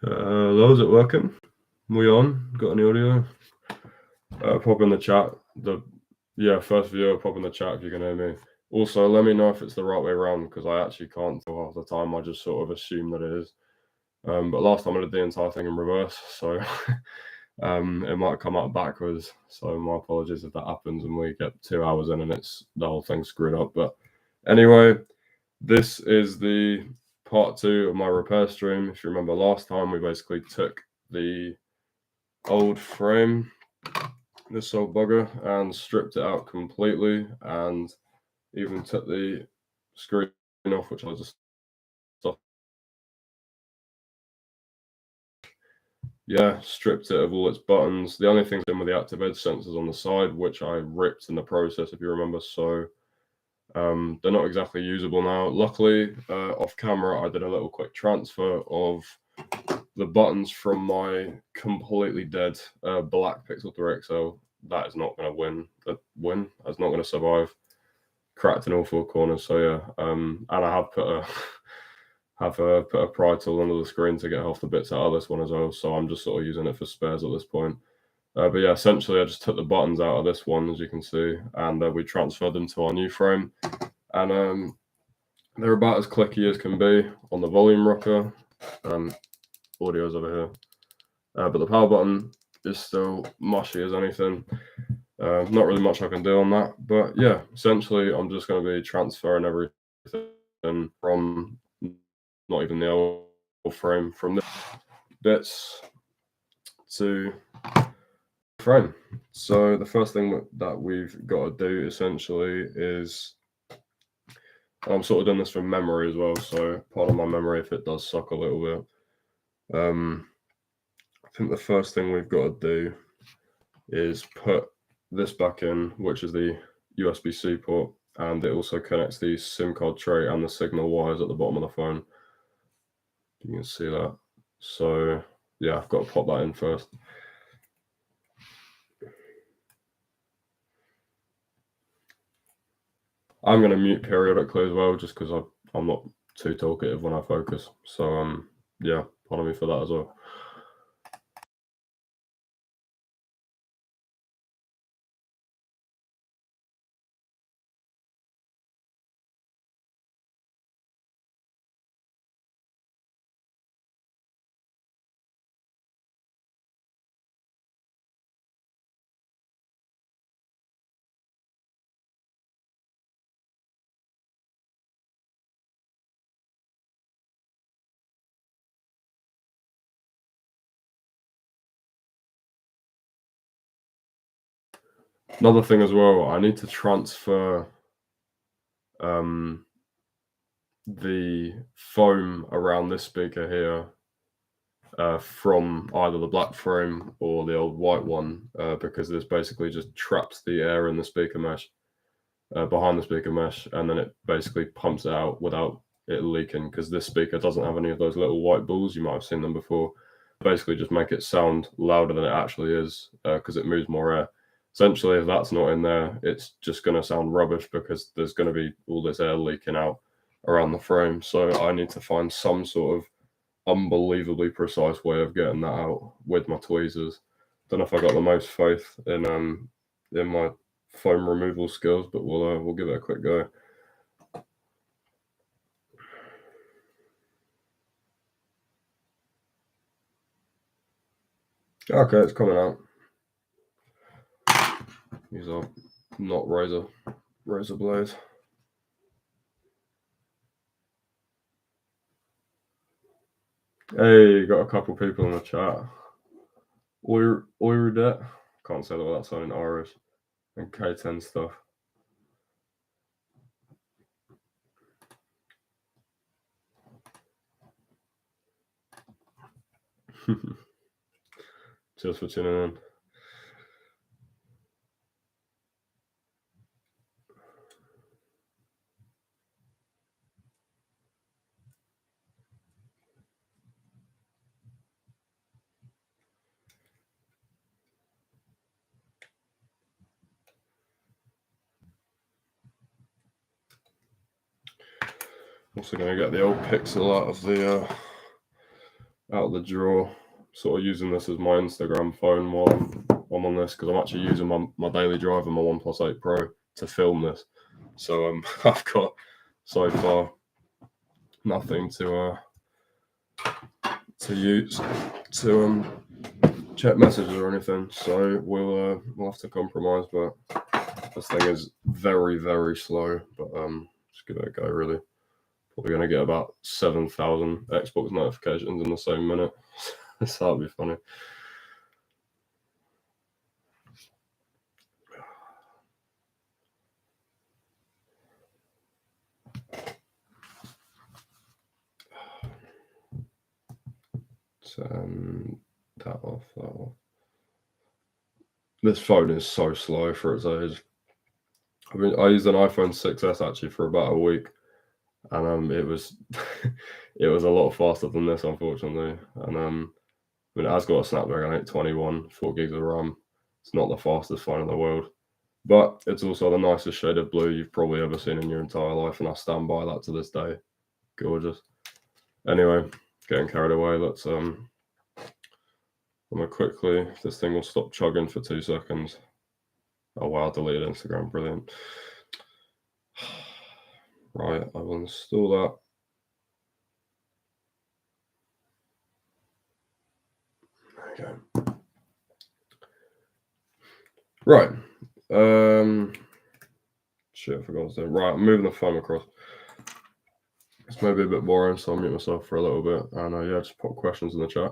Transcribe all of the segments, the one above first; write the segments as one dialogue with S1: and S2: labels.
S1: Hello, is it working? We on? Got any audio? Pop in the chat. First viewer, pop in the chat if you can hear me. Also, let me know if it's the right way around, because I actually can't tell half the time. I just sort of assume that it is. But last time I did the entire thing in reverse, so it might come out backwards. So my apologies if that happens and we get 2 hours in and it's the whole thing screwed up. But anyway, this is the part 2 of my repair stream. If you remember last time, we basically took the old frame, this old bugger, and stripped it out completely, and even took the screen off, which I just stripped it of all its buttons. The only thing's in with the active edge sensors on the side, which I ripped in the process, if you remember. So they're not exactly usable now. Luckily, off camera, I did a little quick transfer of the buttons from my completely dead black Pixel 3 XL. That is not going to win. That's not going to survive. Cracked in all 4 corners. So yeah, and I have put a pry tool under the screen to get half the bits out of this one as well. So I'm just sort of using it for spares at this point. But yeah, essentially I just took the buttons out of this one, as you can see, and we transferred them to our new frame. And they're about as clicky as can be on the volume rocker. Audio's over here. But the power button is still mushy as anything. Not really much I can do on that. But yeah, essentially I'm just going to be transferring everything from not even the old frame, from the bits to frame. So the first thing that we've got to do essentially is, I'm sort of doing this from memory as well, so pardon my memory if it does suck a little bit. I think the first thing we've got to do is put this back in, which is the USB-C port, and it also connects the SIM card tray and the signal wires at the bottom of the phone. You can see that. So yeah, I've got to pop that in first. I'm going to mute periodically as well, just because I'm not too talkative when I focus. So yeah, pardon me for that as well. Another thing as well, I need to transfer the foam around this speaker here from either the black frame or the old white one, because this basically just traps the air in the speaker mesh, behind the speaker mesh, and then it basically pumps it out without it leaking, because this speaker doesn't have any of those little white balls. You might have seen them before. Basically just make it sound louder than it actually is, because it moves more air. Essentially, if that's not in there, it's just going to sound rubbish, because there's going to be all this air leaking out around the frame. So I need to find some sort of unbelievably precise way of getting that out with my tweezers. Don't know if I got the most faith in my foam removal skills, but we'll give it a quick go. Okay, it's coming out. These are not razor blades. Hey, got a couple people in the chat. Oyrudet, can't say that without sounding Irish, and K10 stuff. Cheers for tuning in. Also going to get the old pixel out of the out of the drawer, sort of using this as my Instagram phone while I'm on this, because I'm actually using my daily driver, my OnePlus 8 Pro, to film this. So I've got so far nothing to use to check messages or anything. So we'll have to compromise, but this thing is very, very slow. But just give it a go, really. Probably going to get about 7,000 Xbox notifications in the same minute. So that'll be funny. That off. This phone is so slow for its age. I mean, I used an iPhone 6s actually for about a week, and it was it was a lot faster than this, unfortunately. And I mean, it has got a Snapdragon 821, 4 gigs of RAM. It's not the fastest phone in the world, but it's also the nicest shade of blue you've probably ever seen in your entire life, and I stand by that to this day. Gorgeous. Anyway, getting carried away. Let's I'm gonna quickly, if this thing will stop chugging for 2 seconds. Oh wow, deleted Instagram, brilliant. Right, I will install that. There we go. Right. Shit, I forgot what I was doing. Right, I'm moving the phone across. It's maybe a bit boring, so I'll mute myself for a little bit. And yeah, just put questions in the chat.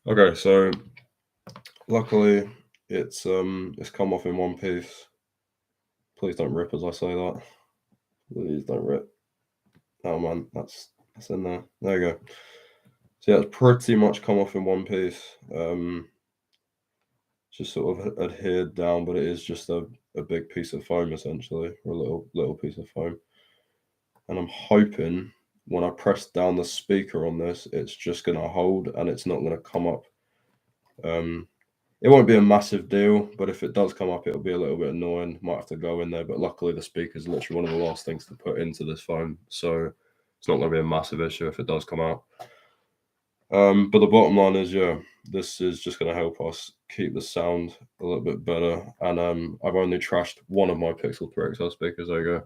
S1: Okay, so luckily it's come off in one piece. Please don't rip as I say that. Please don't rip. Oh man, that's That's in there. There you go. So yeah, it's pretty much come off in one piece. Just sort of adhered down, but it is just a big piece of foam essentially, or a little piece of foam. And I'm hoping when I press down the speaker on this, it's just going to hold and it's not going to come up. It won't be a massive deal, but if it does come up, it'll be a little bit annoying. Might have to go in there, but luckily the speaker is literally one of the last things to put into this foam, so it's not going to be a massive issue if it does come out. But the bottom line is, yeah, this is just going to help us keep the sound a little bit better. And I've only trashed one of my Pixel 3 XL speakers. There you go.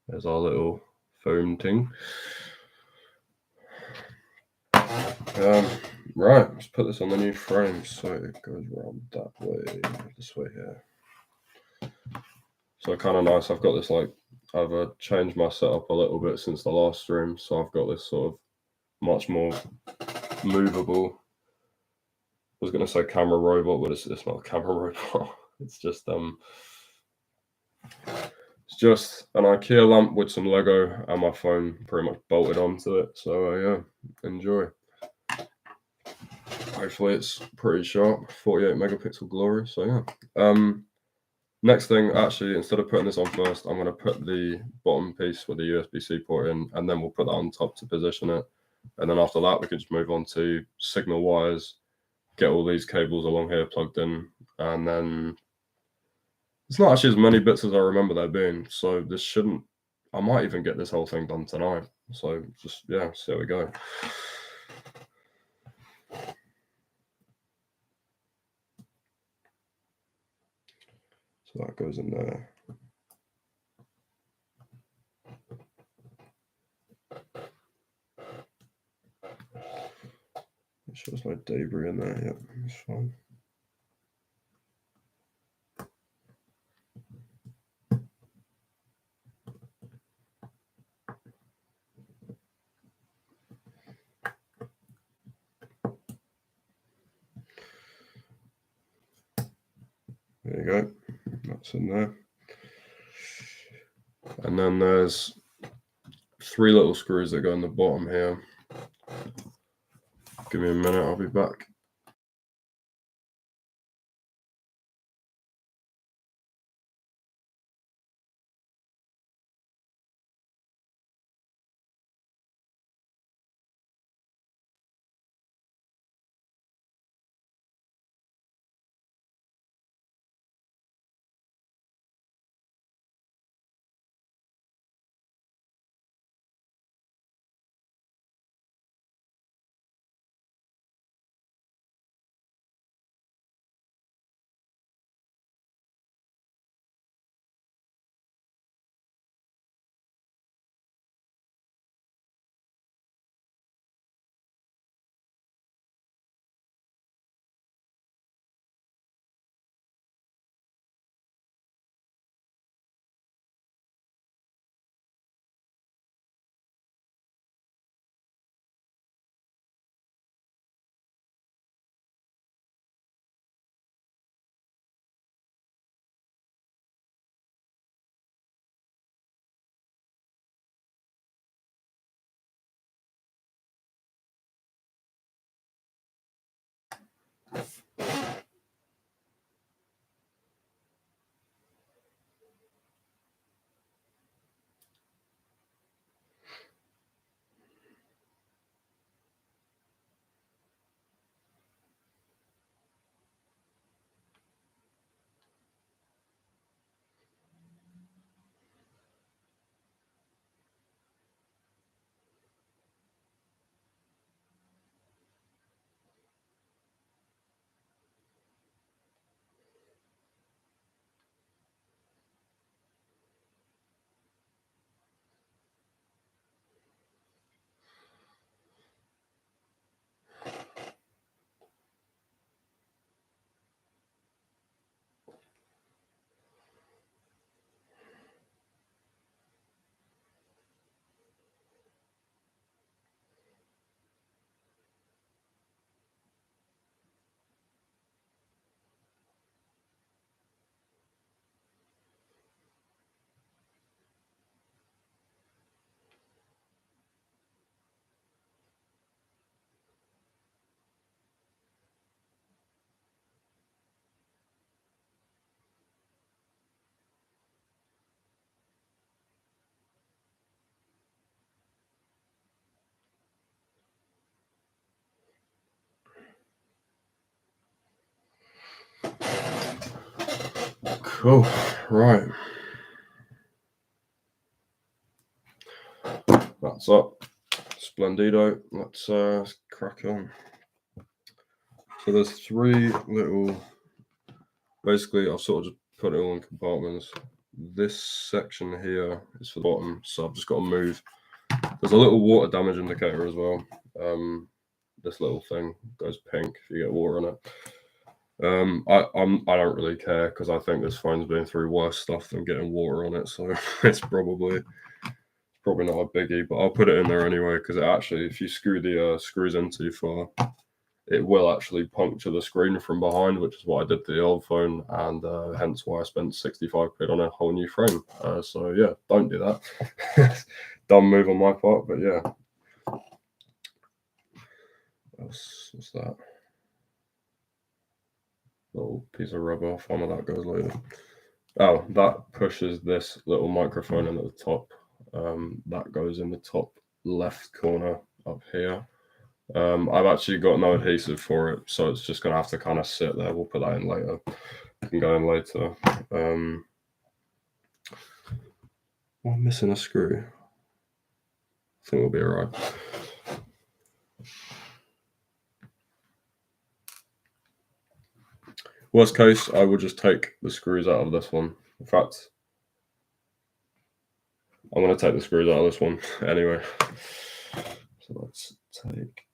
S1: There's our little foam thing. Right, let's put this on the new frame so it goes around that way, this way here. So kind of nice. I've got this I've changed my setup a little bit since the last stream, so I've got this sort of much more movable. I was going to say camera robot, but it's not a camera robot. It's just an IKEA lamp with some Lego and my phone pretty much bolted onto it. So yeah, enjoy. Hopefully it's pretty sharp, 48 megapixel glory. So yeah. Next thing, actually, instead of putting this on first, I'm going to put the bottom piece with the USB-C port in, and then we'll put that on top to position it. And then after that, we can just move on to signal wires, get all these cables along here plugged in, and then it's not actually as many bits as I remember there being. So this shouldn't, I might even get this whole thing done tonight. So just, yeah, see how we go. So that goes in there. Make sure there's no debris in there. Yep, it's fine. There you go. That's in there. And then there's 3 little screws that go in the bottom here. Give me a minute, I'll be back. Cool. Right. That's up. Splendido. Let's crack on. So there's three little. Basically, I've sort of just put it all in compartments. This section here is for the bottom, so I've just got to move. There's a little water damage indicator as well. This little thing goes pink if you get water on it. I don't really care because I think this phone's been through worse stuff than getting water on it, so it's probably not a biggie. But I'll put it in there anyway because it actually, if you screw the screws in too far, it will actually puncture the screen from behind, which is what I did to the old phone, and hence why I spent 65 quid on a whole new frame. So yeah, don't do that. Dumb move on my part, but yeah. What's that? Little piece of rubber. One of that goes later. Oh, that pushes this little microphone in at the top. That goes in the top left corner up here. I've actually got no adhesive for it, so it's just going to have to kind of sit there. We'll put that in later. Can go in later. I'm missing a screw. I think we'll be alright. Worst case, I will just take the screws out of this one. In fact, I'm going to take the screws out of this one anyway. So let's take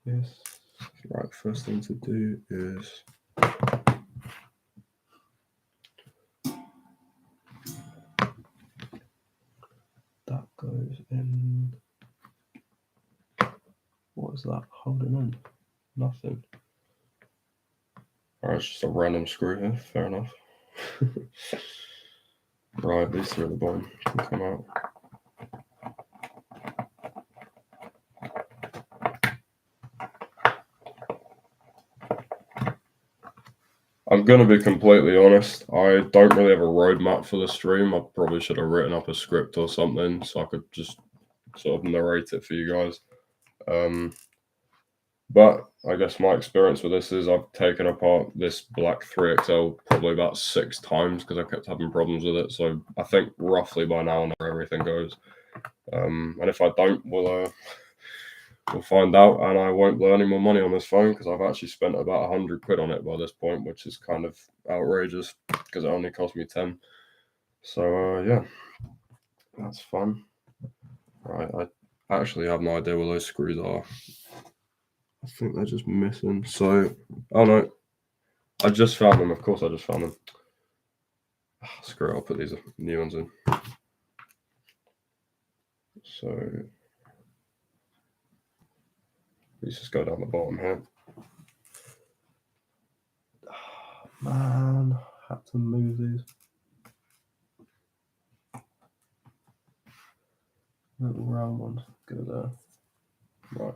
S1: this. Right, first thing to do is that goes in. What is that holding in? Nothing. Alright, it's just a random screw here, fair enough. Right, these three at the bottom can come out. I'm going to be completely honest, I don't really have a roadmap for the stream. I probably should have written up a script or something so I could just sort of narrate it for you guys. But I guess my experience with this is I've taken apart this black 3XL probably about 6 times because I kept having problems with it. So I think roughly by now I know where everything goes. And if I don't, we'll find out, and I won't blow any more money on this phone because I've actually spent about 100 quid on it by this point, which is kind of outrageous because it only cost me 10. So yeah, that's fun. Right, I actually have no idea where those screws are. I think they're just missing. So, oh no, I just found them. Of course, I just found them. Screw it, I'll put these new ones in. So, these just go down the bottom here. Oh, man, I had to move these. Little round ones go there. Right.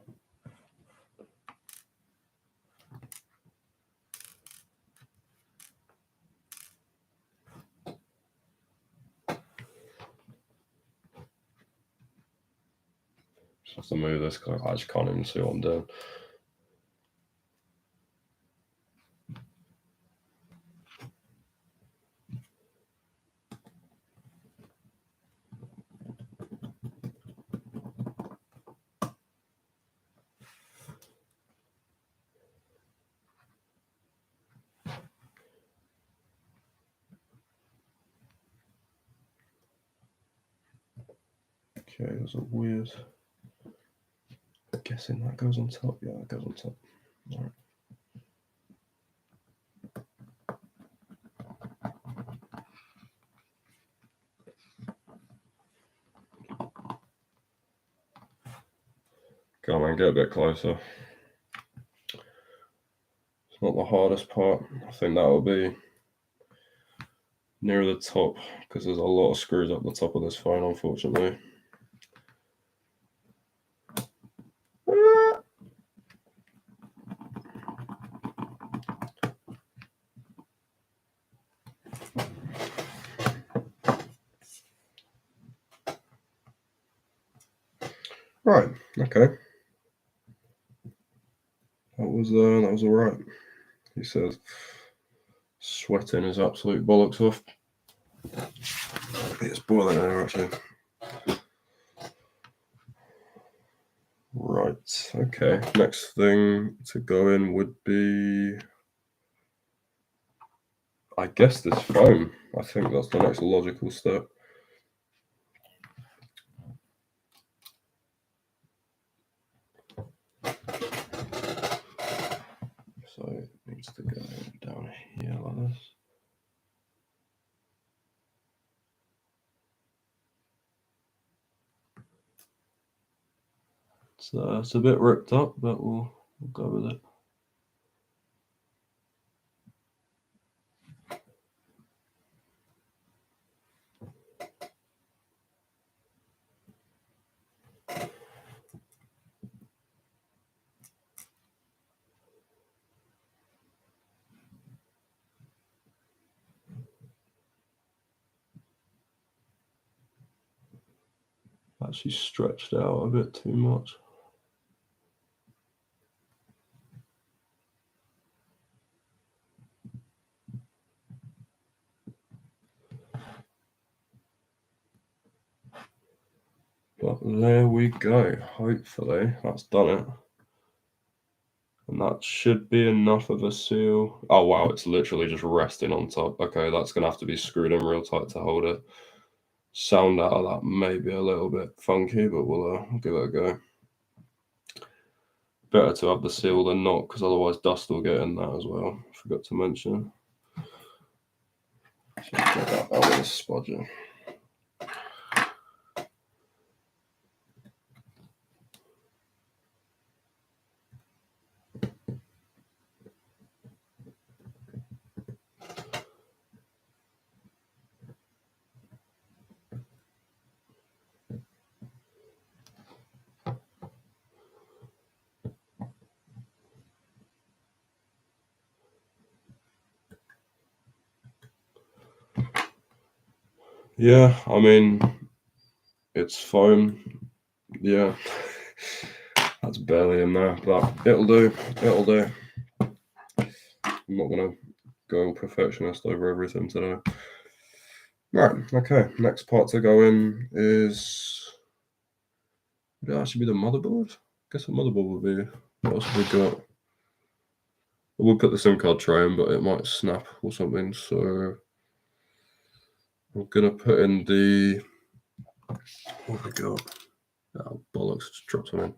S1: Just have to move this because I just can't even see what I'm doing. Okay, there's a weird. I'm guessing that goes on top. Yeah, that goes on top. All right. Come on, get a bit closer. It's not the hardest part. I think that will be near the top because there's a lot of screws up the top of this phone, unfortunately. Right. Okay. That was all right. He says. Sweating his absolute bollocks off. It's boiling here actually. Right, okay. Next thing to go in would be, I guess, this foam. I think that's the next logical step. So it needs to go down here like this. So it's a bit ripped up, but we'll go with it. Actually stretched out a bit too much. But there we go. Hopefully that's done it. And that should be enough of a seal. Oh wow, it's literally just resting on top. Okay, that's going to have to be screwed in real tight to hold it. Sound out of that may be a little bit funky, but we'll give it a go. Better to have the seal than not, because otherwise dust will get in that as well. Forgot to mention. So get that out with a spudger. Yeah, I mean, it's foam. Yeah, that's barely in there, but it'll do. It'll do. I'm not going to go perfectionist over everything today. Right, okay. Next part to go in is... would it actually be the motherboard? I guess the motherboard would be... what else have we got? We'll put the SIM card tray in, but it might snap or something, so... I'm going to put in the... what have we got? Oh, bollocks, just dropped something.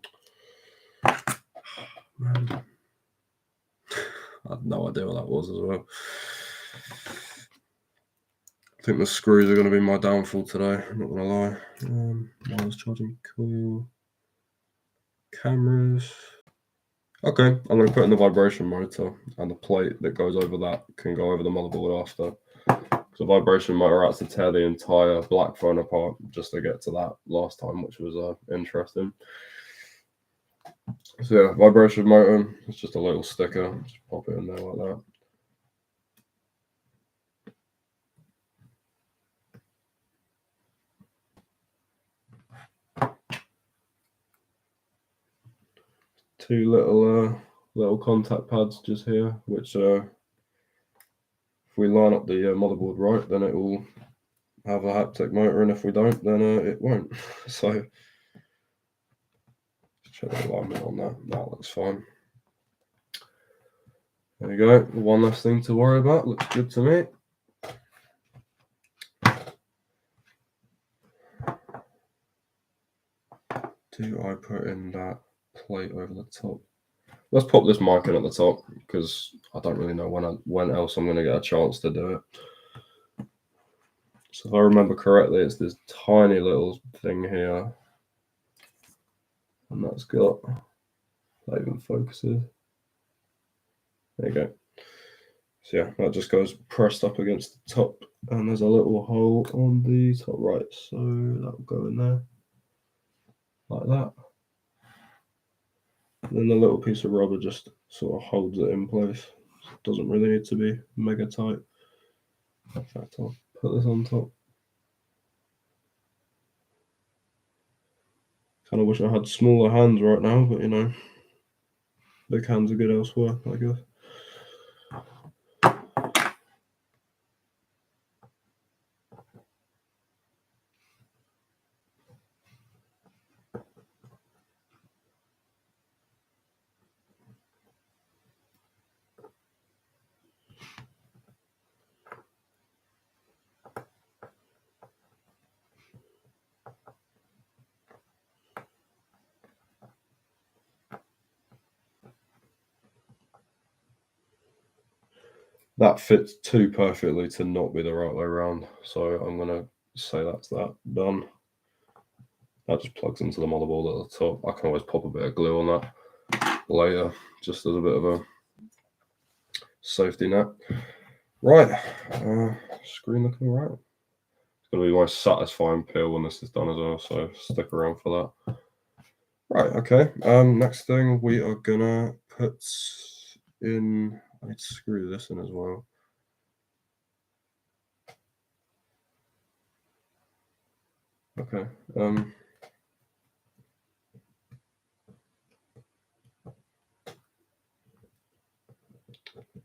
S1: Man. I had no idea what that was as well. I think the screws are going to be my downfall today, I'm not going to lie. Wireless charging coil. Cameras. Okay, I'm going to put in the vibration motor, and the plate that goes over that can go over the motherboard after. So the vibration motor had to tear the entire black phone apart just to get to that last time, which was interesting. So yeah, vibration motor, it's just a little sticker, just pop it in there like that. Two little contact pads just here, which if we line up the motherboard right, then it will have a haptic motor, and if we don't, then it won't. So check the alignment on that. That looks fine. There you go. One less thing to worry about. Looks good to me. Do I put in that plate over the top? Let's pop this mic in at the top, because I don't really know when else I'm going to get a chance to do it. So if I remember correctly, it's this tiny little thing here, and that's got, that even focuses. There you go. So yeah, that just goes pressed up against the top, and there's a little hole on the top right, so that'll go in there like that. And then the little piece of rubber just sort of holds it in place. It doesn't really need to be mega tight. In fact, I'll put this on top. Kind of wish I had smaller hands right now, but you know, big hands are good elsewhere, I guess. that fits too perfectly to not be the right way around. So I'm going to say that's that done. That just plugs into the motherboard at the top. I can always pop a bit of glue on that later, just as a bit of a safety net. Right, screen looking right. It's going to be my satisfying peel when this is done as well, so stick around for that. Right, okay. Next thing we are gonna put in. I need to screw this in as well. Okay.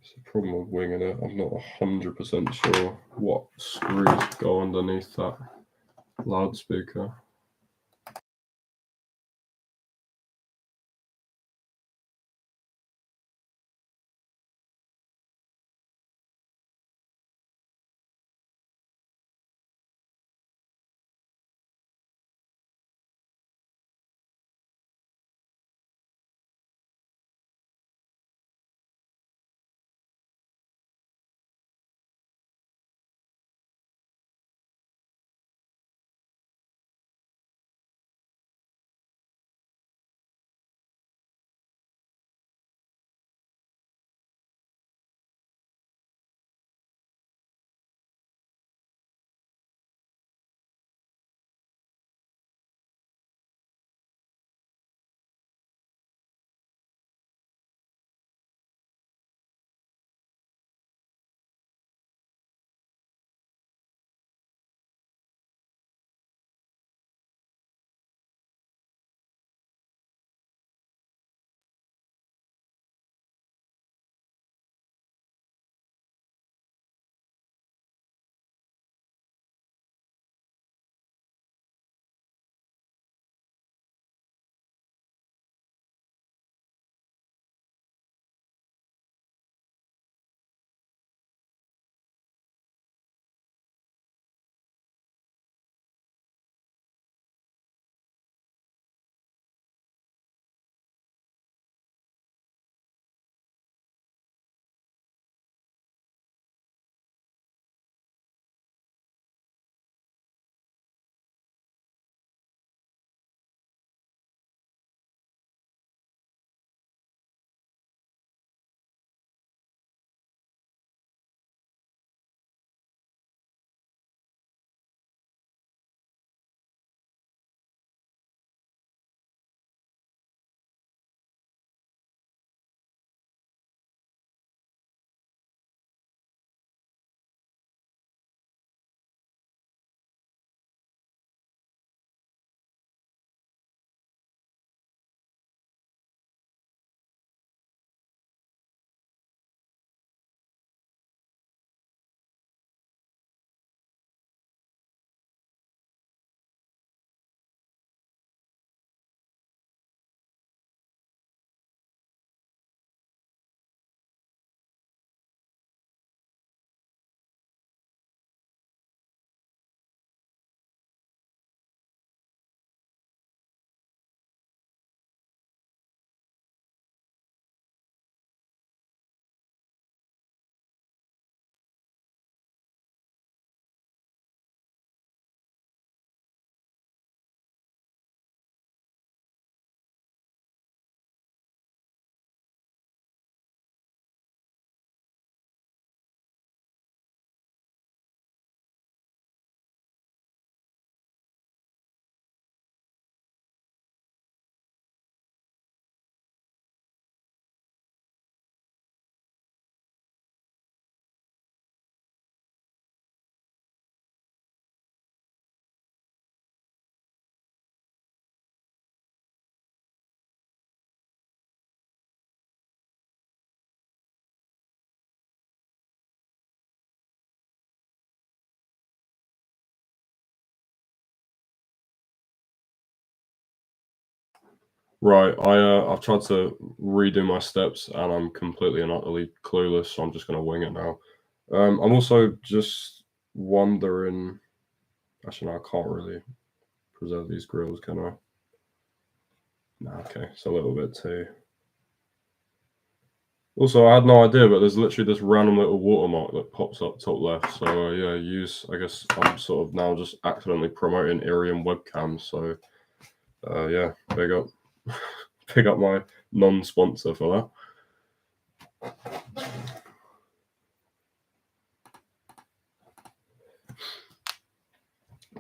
S1: It's the problem with winging it. I'm not 100% sure what screws go underneath that loudspeaker. Right, I've tried to redo my steps and I'm completely and utterly clueless, so I'm just gonna wing it now. I'm also just wondering. Actually, no, I can't really preserve these grills, can I? No, okay, it's a little bit too Also, I had no idea, but there's literally this random little watermark that pops up top left. So yeah, I guess I'm sort of now just accidentally promoting Irium webcams. So yeah, big up, big up my non-sponsor for that.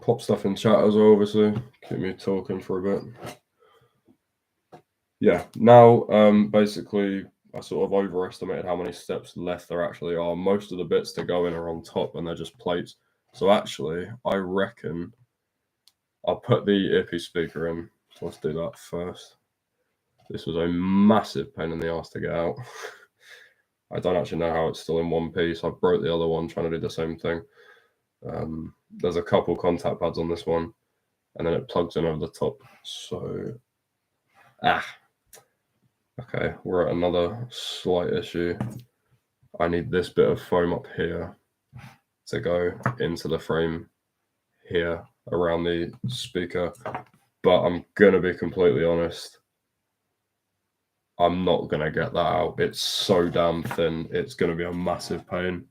S1: Pop stuff in chat as well, obviously. Keep me talking for a bit. Yeah, now basically I sort of overestimated how many steps left there actually are. Most of the bits to go in are on top and they're just plates. So actually, I reckon I'll put the earpiece speaker in. So let's do that first. This was a massive pain in the ass to get out. I don't actually know how it's still in one piece. I broke the other one trying to do the same thing. There's a couple contact pads on this one, and then it plugs in over the top. So, okay, we're at another slight issue. I need this bit of foam up here to go into the frame here around the speaker. But I'm going to be completely honest. I'm not going to get that out. It's so damn thin. It's going to be a massive pain.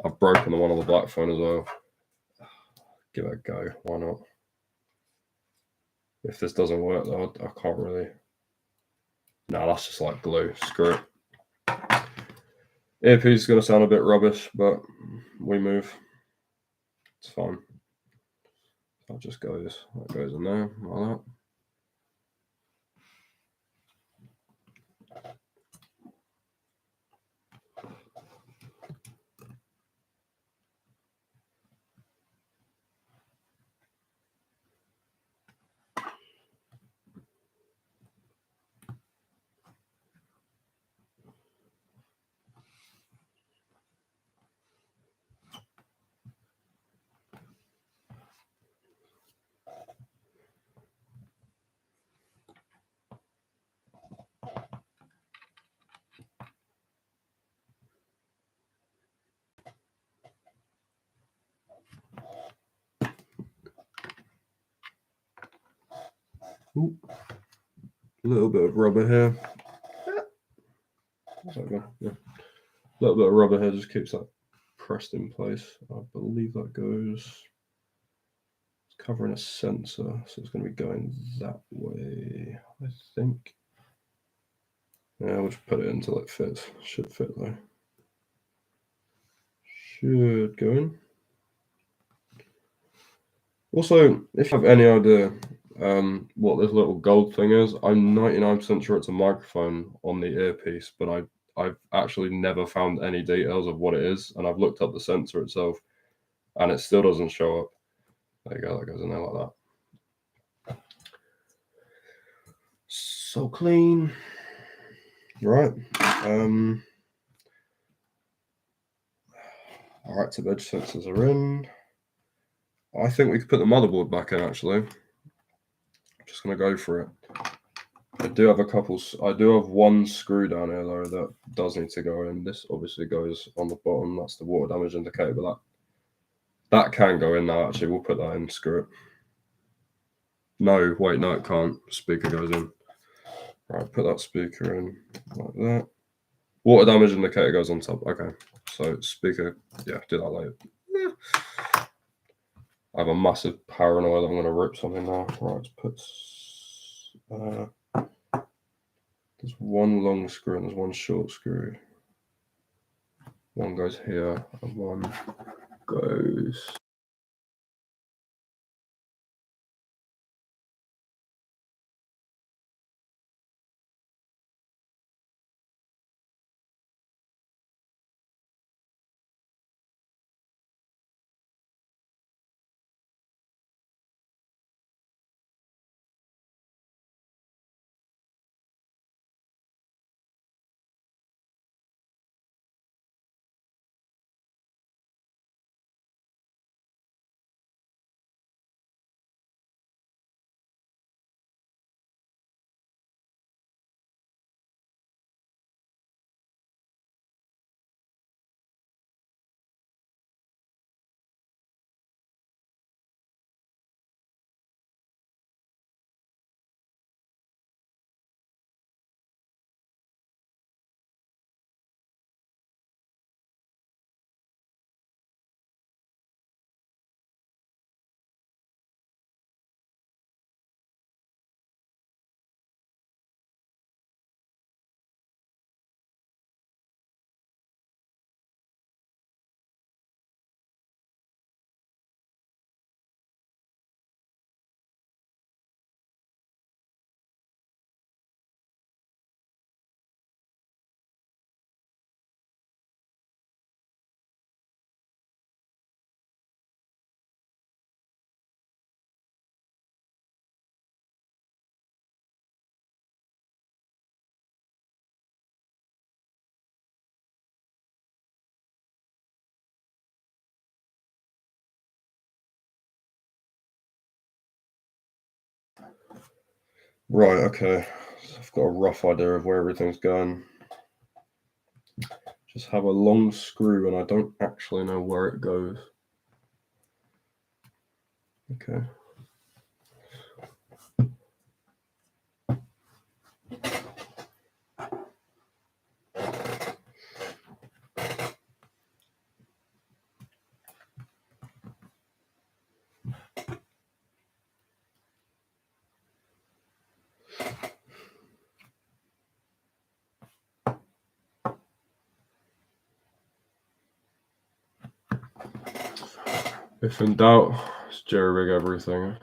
S1: I've broken the one on the black phone as well. Give it a go. Why not? If this doesn't work, though, I can't really. No, that's just like glue. Screw it. Earpiece is going to sound a bit rubbish, but we move. It's fine. That just goes. That goes in there like that. Ooh. A little bit of rubber here. Yeah. A little bit of rubber here just keeps that pressed in place. I believe that goes. It's covering a sensor, so it's going to be going that way, I think. Yeah, we'll just put it until it fits. Should fit though. Should go in. Also, if you have any idea what this little gold thing is, I'm 99% sure it's a microphone on the earpiece, but I've actually never found any details of what it is, and I've looked up the sensor itself, and it still doesn't show up. There you go, that goes in there like that. So clean. Right. All right, so edge sensors are in. I think we could put the motherboard back in, actually. I'm just going to go for it. I do have one screw down here, though, that does need to go in. This obviously goes on the bottom. That's the water damage indicator, but that can go in now, actually. We'll put that in, screw it. No, wait, no, it can't. Speaker goes in. All right, put that speaker in like that. Water damage indicator goes on top. Okay, so speaker, yeah, do that later. Yeah. I have a massive paranoia that I'm going to rip something now. Right, let's put... there's one long screw and there's one short screw. One goes here and one goes... Right, okay. So I've got a rough idea of where everything's going. Just have a long screw and I don't actually know where it goes. Okay. If in doubt, just jerry rig everything.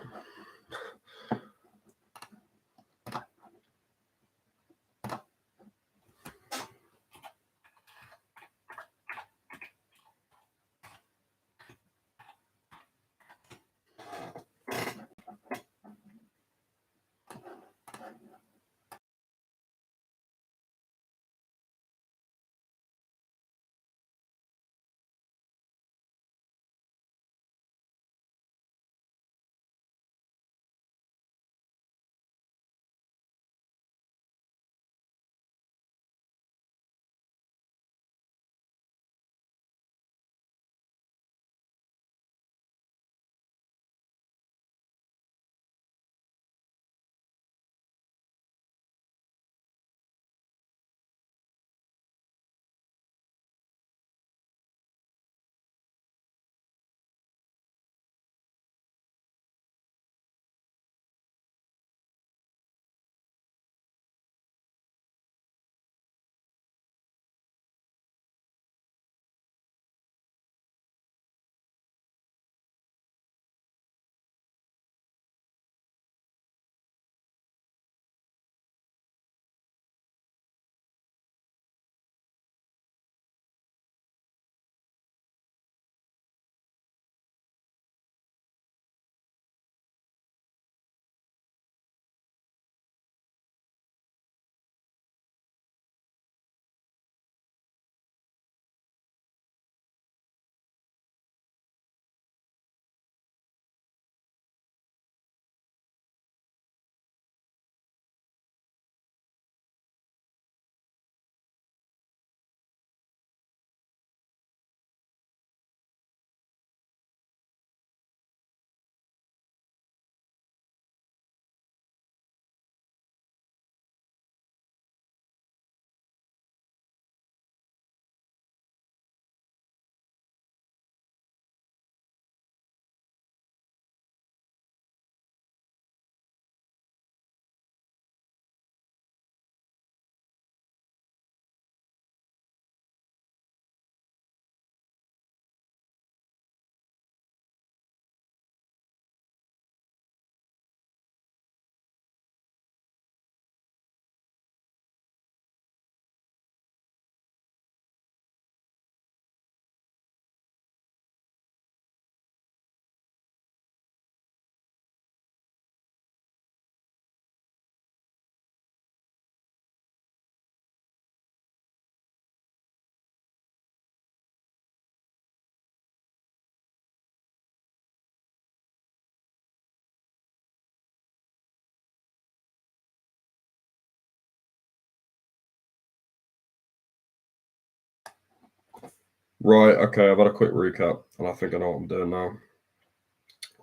S1: Right, okay, I've had a quick recap, and I think I know what I'm doing now.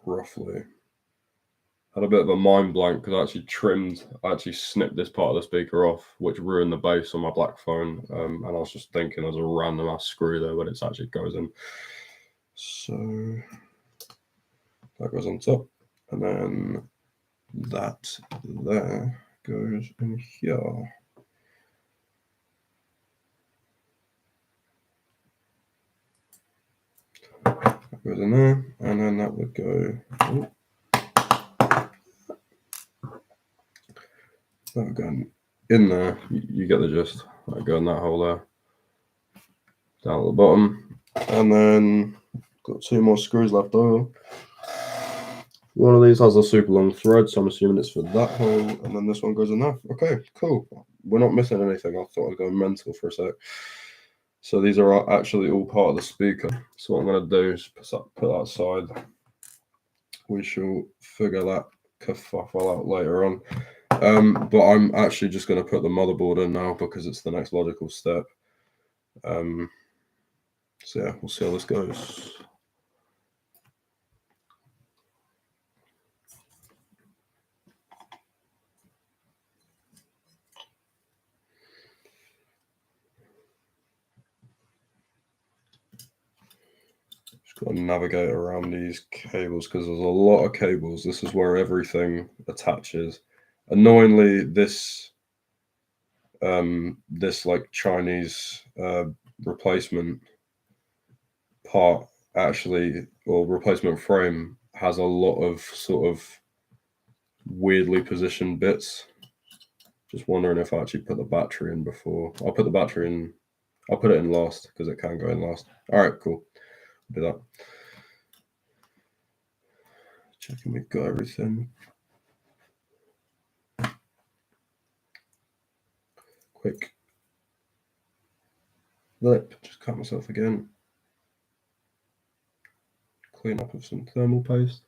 S1: Roughly. Had a bit of a mind blank because I actually snipped this part of the speaker off, which ruined the bass on my black phone. And I was just thinking there's a random ass screw there, but it actually goes in. So that goes on top, and then that there goes in here. That goes in there, and then that would go. That would go in there. You get the gist. That would go in that hole there. Down at the bottom, and then got two more screws left over. One of these has a super long thread, so I'm assuming it's for that hole, and then this one goes in there. Okay, cool. We're not missing anything. I thought I'd go mental for a sec. So these are actually all part of the speaker. So what I'm going to do is put that aside. We shall figure that kerfuffle out later on. But I'm actually just going to put the motherboard in now because it's the next logical step. So yeah, we'll see how this goes. Just got to navigate around these cables because there's a lot of cables. This is where everything attaches. Annoyingly, this like Chinese replacement part actually, or replacement frame, has a lot of sort of weirdly positioned bits. Just wondering if I actually put the battery in before. I'll put the battery in. I'll put it in last because it can go in last. All right, cool. Do that. Checking we've got everything. Quick lip. Just cut myself again. Clean up with some thermal paste.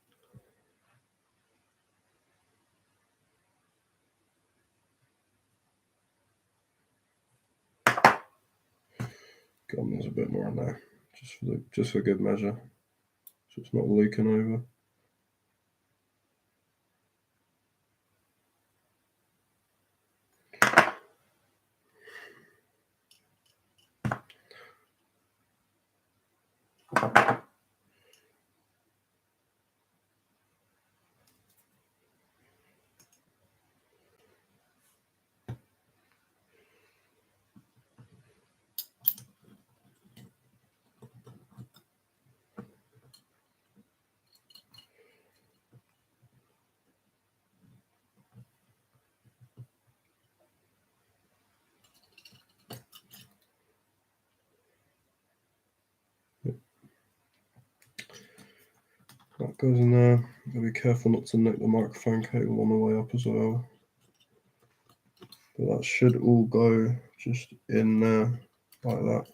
S1: God, there's a bit more on there, just for good measure, so it's not leaking over. That goes in there. Gotta be careful not to nick the microphone cable on the way up as well. But that should all go just in there like that.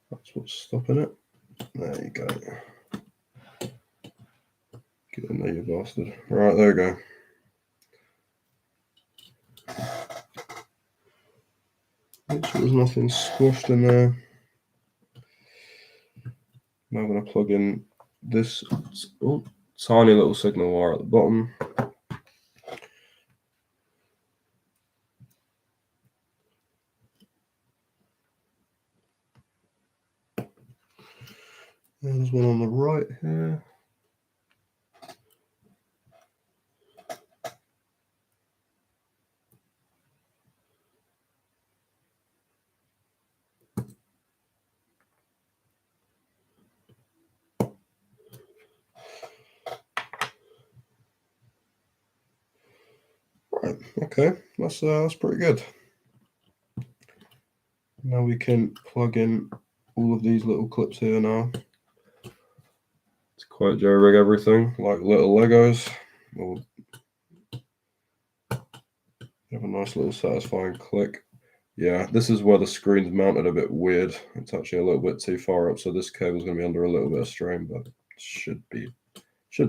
S1: That's what's stopping it. There you go. Get in there, you bastard. Right, there we go. Make sure there's nothing squashed in there. Now I'm going to plug in this tiny little signal wire at the bottom. There's one on the right here. Right, okay, that's pretty good. Now we can plug in all of these little clips here now. It's quite jerry-rig everything, like little Legos. We'll have a nice little satisfying click. Yeah, this is where the screen's mounted a bit weird. It's actually a little bit too far up, so this cable's going to be under a little bit of strain, but should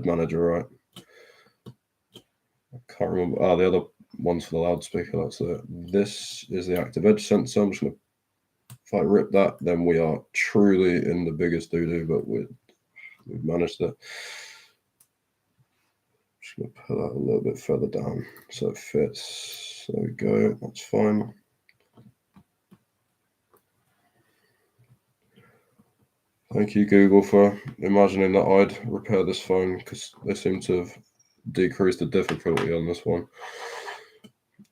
S1: manage all right. I can't remember. The other one's for the loudspeaker. That's it. This is the active edge sensor. I'm just going to, if I rip that, then we are truly in the biggest doo-doo, but we've managed it. Just going to put that a little bit further down so it fits. There we go. That's fine. Thank you, Google, for imagining that I'd repair this phone, because they seem to have decreased the difficulty on this one.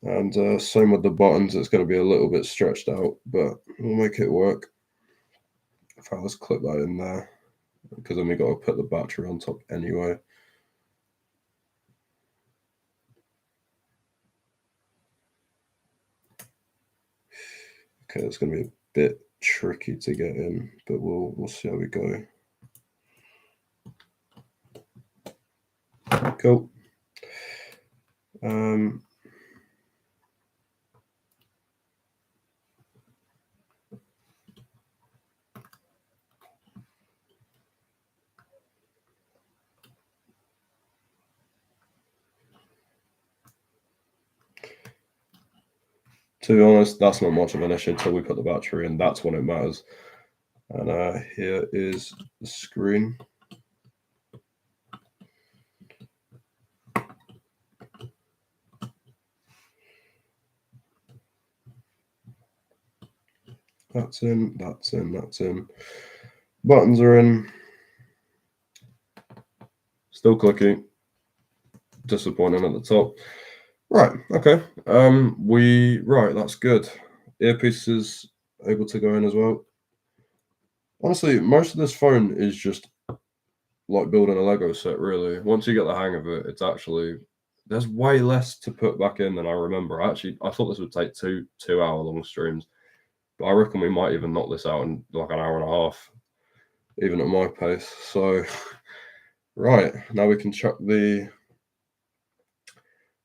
S1: And same with the buttons. It's going to be a little bit stretched out, but we'll make it work. In fact, let's clip that in there, because then we got to put the battery on top anyway. Okay, it's going to be a bit tricky to get in, but we'll see how we go. Cool. to be honest, that's not much of an issue until we put the battery in. That's when it matters. And here is the screen. That's in, that's in, that's in. Buttons are in. Still clicking. Disappointing at the top. Right, okay. Right, that's good. Earpiece is able to go in as well. Honestly, most of this phone is just like building a Lego set, really. Once you get the hang of it, it's actually, there's way less to put back in than I remember. Actually, I thought this would take two-hour long streams, but I reckon we might even knock this out in like an hour and a half, even at my pace. So, right, now we can chuck the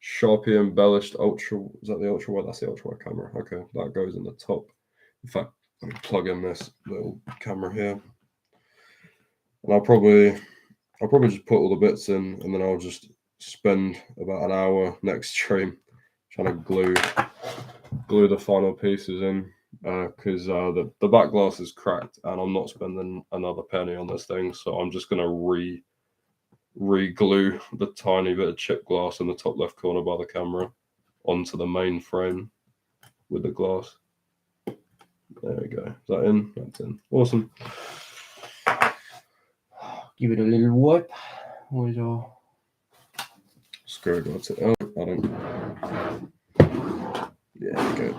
S1: Sharpie embellished ultra. Is that the ultra wide? That's the ultra wide camera. Okay, that goes in the top. In fact, let me plug in this little camera here, and I'll probably just put all the bits in, and then I'll just spend about an hour next stream trying to glue the final pieces in, because the back glass is cracked, and I'm not spending another penny on this thing. So I'm just gonna re-glue the tiny bit of chip glass in the top left corner by the camera onto the main frame with the glass. There we go. Is that in? That's in. Awesome.
S2: Give it a little wipe with our
S1: screw guards it out. I don't. Yeah, good.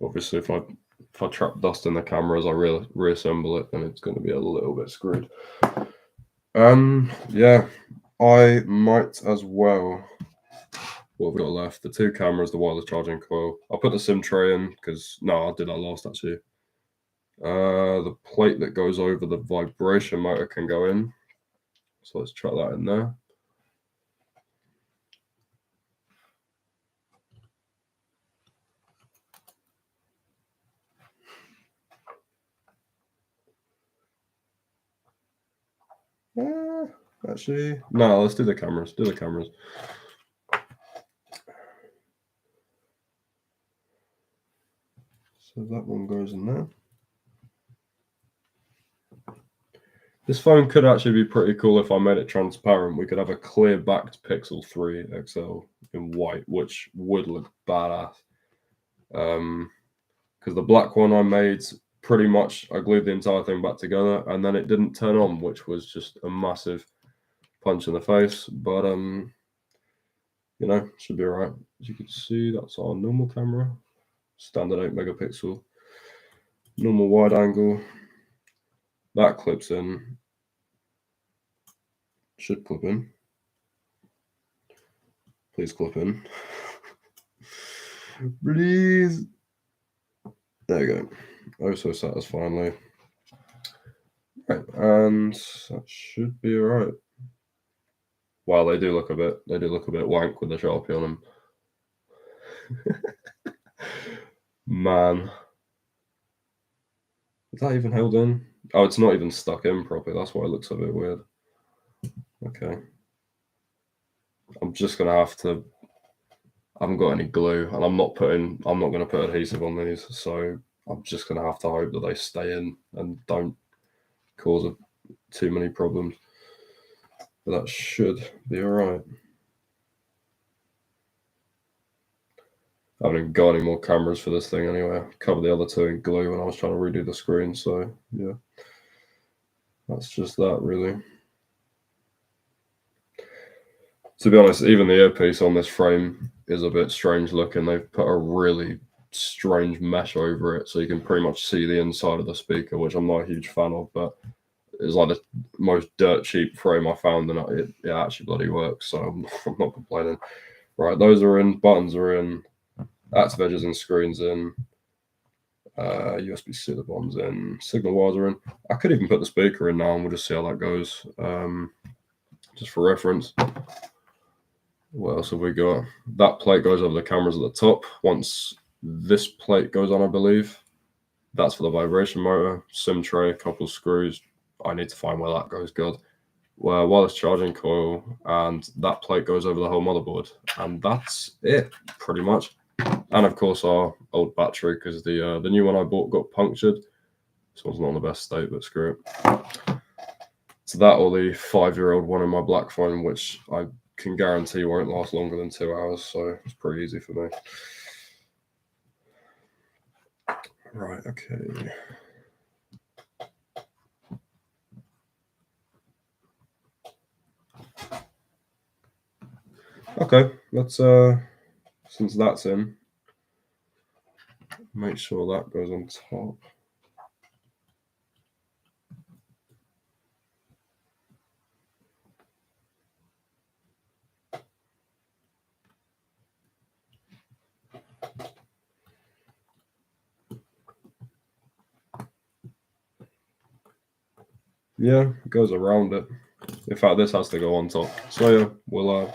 S1: Obviously, if I trap dust in the camera as I reassemble it, then it's going to be a little bit screwed. Yeah, I might as well. What we've got left, the two cameras, the wireless charging coil. I'll put the SIM tray in because no, I did that last actually. The plate that goes over the vibration motor can go in, so let's chuck that in there. Actually, no, let's do the cameras. Do the cameras. So that one goes in there. This phone could actually be pretty cool if I made it transparent. We could have a clear backed Pixel 3 XL in white, which would look badass. Because the black one I made, pretty much I glued the entire thing back together and then it didn't turn on, which was just a massive punch in the face. But you know, should be alright. As you can see, that's our normal camera, standard 8 megapixel, normal wide angle. That clips in, should clip in. Please clip in. Please. There you go. Oh, so satisfyingly. Right, and that should be alright. Wow, they do look a bit wank with the Sharpie on them. Man. Is that even held in? Oh, it's not even stuck in properly. That's why it looks a bit weird. Okay. I'm just gonna have to. I haven't got any glue, and I'm not gonna put adhesive on these, so I'm just gonna have to hope that they stay in and don't cause too many problems. But that should be alright. I haven't even got any more cameras for this thing anyway. I covered the other two in glue when I was trying to redo the screen, so yeah. That's just that, really. To be honest, even the earpiece on this frame is a bit strange looking. They've put a really strange mesh over it, so you can pretty much see the inside of the speaker, which I'm not a huge fan of, but it's like the most dirt cheap frame I found, and it actually bloody works, so I'm not complaining. Right, those are in, buttons are in, active edges and screens in, USB-C the bombs in, signal wires are in. I could even put the speaker in now and we'll just see how that goes, just for reference. What else have we got? That plate goes over the cameras at the top. Once this plate goes on, I believe, that's for the vibration motor, SIM tray, a couple of screws, I need to find where that goes. Good. Well, wireless charging coil, and that plate goes over the whole motherboard, and that's it pretty much. And of course our old battery, because the new one I bought got punctured. This one's not in the best state, but screw it. So that or the 5-year-old one in my black phone, which I can guarantee won't last longer than 2 hours, so it's pretty easy for me. Right, okay. Okay, let's since that's in, make sure that goes on top. Yeah, it goes around it. In fact, this has to go on top. So yeah, we'll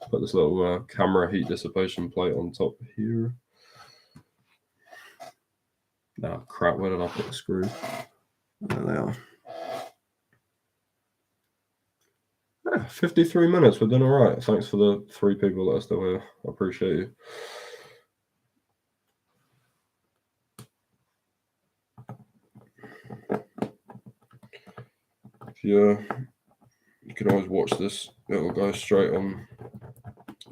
S1: put this little camera heat dissipation plate on top here. Ah, crap, where did I put the screw? There they are. Yeah, 53 minutes, we're doing all right. Thanks for the 3 people that are still here. I appreciate you. Yeah, you can always watch this. It'll go straight on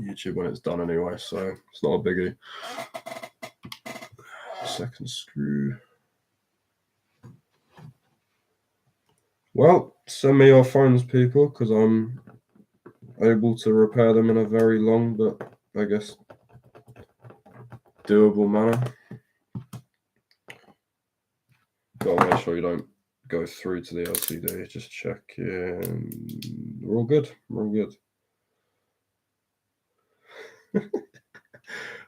S1: YouTube when it's done anyway, so it's not a biggie. Second screw. Well, send me your phones, people, because I'm able to repair them in a very long, but I guess doable manner. Gotta make sure you don't go through to the LCD. Just check in. We're all good. We're all good.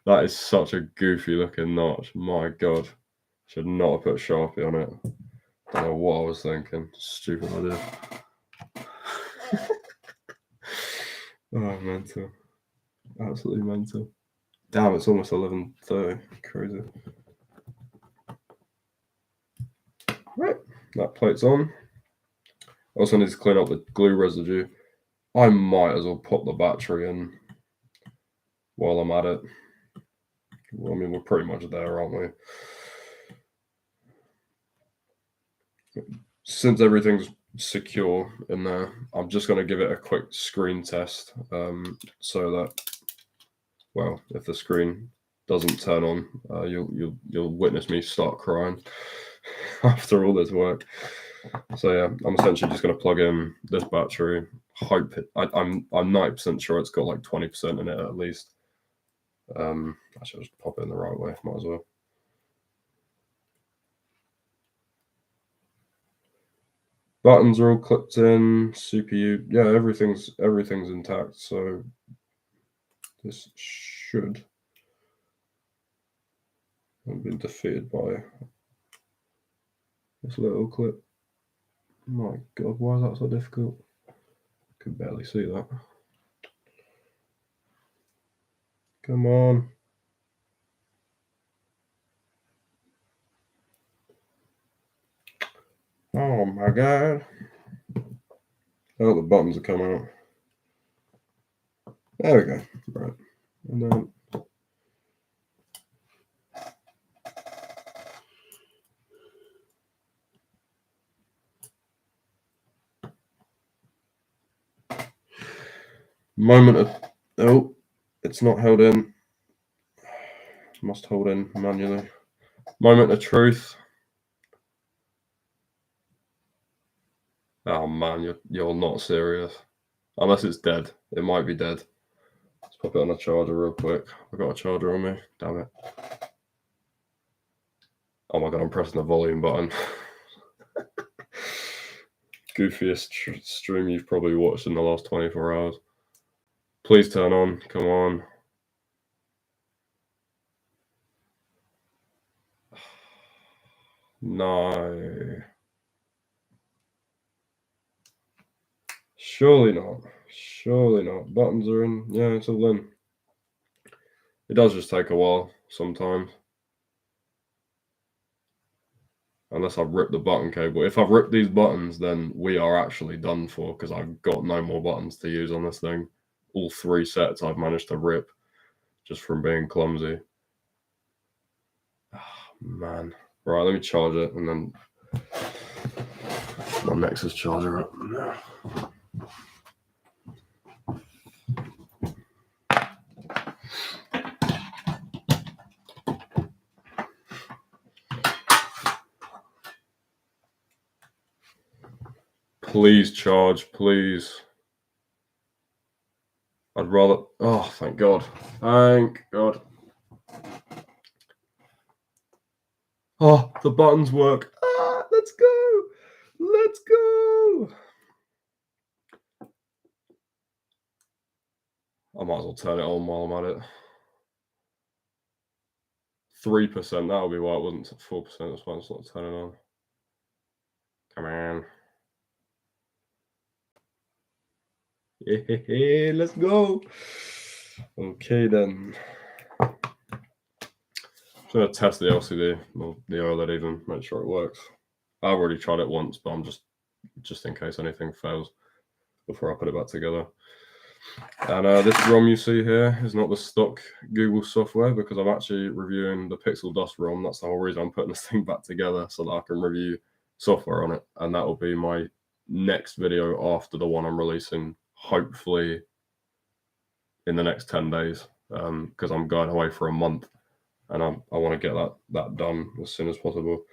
S1: That is such a goofy looking notch. My God. Should not have put Sharpie on it. Don't know what I was thinking. Stupid idea. Oh, mental. Absolutely mental. Damn, it's almost 11:30. Crazy. Right, that plate's on. Also need to clean up the glue residue. I might as well pop the battery in while I'm at it. Well, I mean, we're pretty much there, aren't we? Since everything's secure in there, I'm just going to give it a quick screen test, so that, well, if the screen doesn't turn on, you'll witness me start crying after all this work. So yeah, I'm essentially just going to plug in this battery. Hope it, I'm 90% sure it's got like 20% in it at least. Actually, I'll just pop it in the right way. Might as well. Buttons are all clipped in. CPU, yeah, everything's intact. So this should have been defeated by this little clip. My God, why is that so difficult? Could barely see that. Come on. Oh my God. Oh, the buttons are coming out. There we go. Right. And then moment of, oh, it's not held in. Must hold in manually. Moment of truth. Oh man, you're not serious. Unless it's dead. It might be dead. Let's pop it on a charger real quick. I've got a charger on me. Damn it. Oh my God, I'm pressing the volume button. Goofiest stream you've probably watched in the last 24 hours. Please turn on. Come on. No. Surely not. Surely not. Buttons are in. Yeah, it's all in. It does just take a while sometimes. unless I've ripped the button cable. If I've ripped these buttons, then we are actually done for, because I've got no more buttons to use on this thing. All 3 sets I've managed to rip just from being clumsy. Oh, man. Right, let me charge it, and then my Nexus charger up. Please charge, please. I'd rather... Oh, thank God. Thank God. Oh, the buttons work. Ah, let's go. Let's go. I might as well turn it on while I'm at it. 3%, that'll be why it wasn't 4%. That's why it's not turning on. Come on. Yeah, let's go. Okay, then. I'm going to test the LCD, or the OLED even, make sure it works. I've already tried it once, but I'm just in case anything fails before I put it back together. And this ROM you see here is not the stock Google software, because I'm actually reviewing the Pixel Dust ROM. That's the whole reason I'm putting this thing back together, so that I can review software on it. And that will be my next video after the one I'm releasing, hopefully in the next 10 days, because I'm going away for a month, and I want to get that done as soon as possible.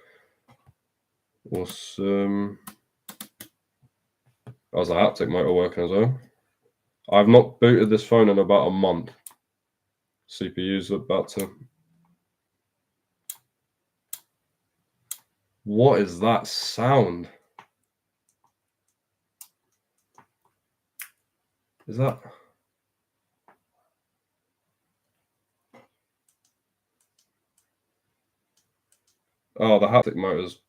S1: Awesome. How's the haptic motor working as well? I've not booted this phone in about a month. CPU's about to... What is that sound? Is that... Oh, the haptic motor's...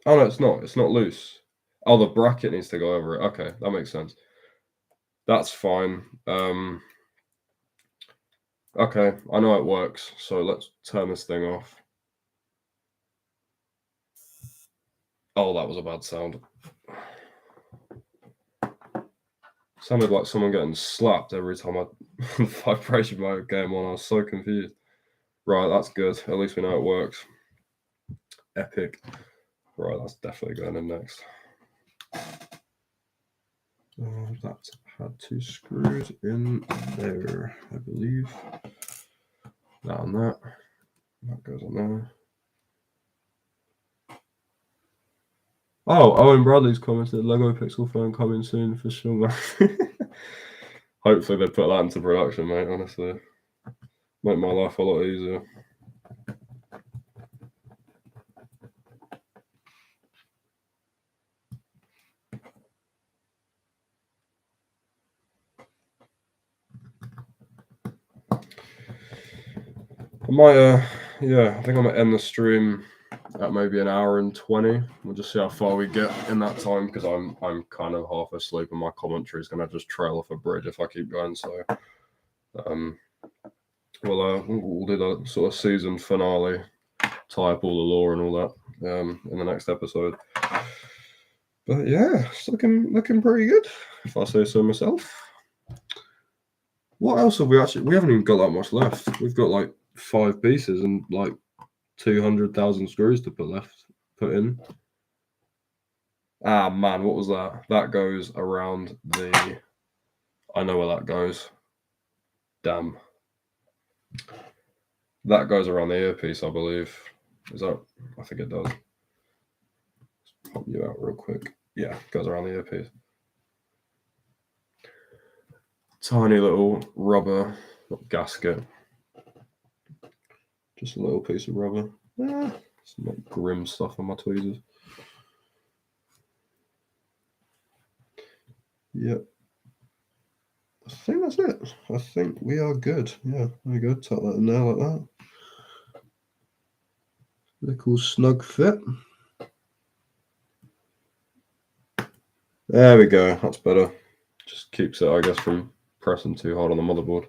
S1: Oh, no, it's not. It's not loose. Oh, the bracket needs to go over it. Okay, that makes sense. That's fine. Okay, I know it works, so let's turn this thing off. Oh, that was a bad sound. Sounded like someone getting slapped every time the vibration mode came on. I was so confused. Right, that's good. At least we know it works. Epic. Right, that's definitely going in next. That had 2 screws in there, I believe. That on that. That goes on there. Oh, Owen Bradley's commented, Lego Pixel phone coming soon for sure, man. Hopefully they put that into production, mate, honestly. Make my life a lot easier. I might, yeah, I think I'm going to end the stream at maybe 1 hour and 20. We'll just see how far we get in that time, because I'm kind of half asleep and my commentary is going to just trail off a bridge if I keep going. So we'll do the sort of season finale, tie up all the lore and all that in the next episode. But yeah, it's looking pretty good, if I say so myself. What else have we actually... We haven't even got that much left. We've got like 5 pieces and like 200,000 screws to put in. Ah, man, what was that? That goes around the... I know where that goes. Damn. That goes around the earpiece, I believe. Is that... I think it does. Let's pop you out real quick. Yeah, it goes around the earpiece. Tiny little rubber gasket. Just a little piece of rubber. Some like grim stuff on my tweezers. Yep. I think that's it. I think we are good. Yeah, there we go. Tuck that in there like that. Little snug fit. There we go. That's better. Just keeps it, I guess, from pressing too hard on the motherboard.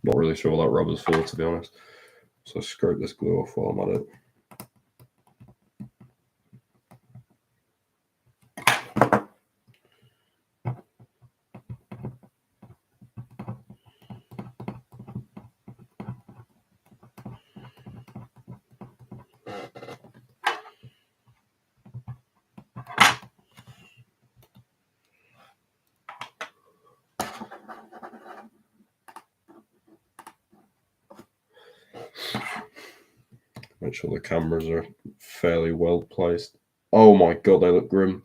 S1: Not really sure what that rubber's for, to be honest. So scrape this glue off while I'm at it. Make sure the cameras are fairly well placed. Oh my god, they look grim.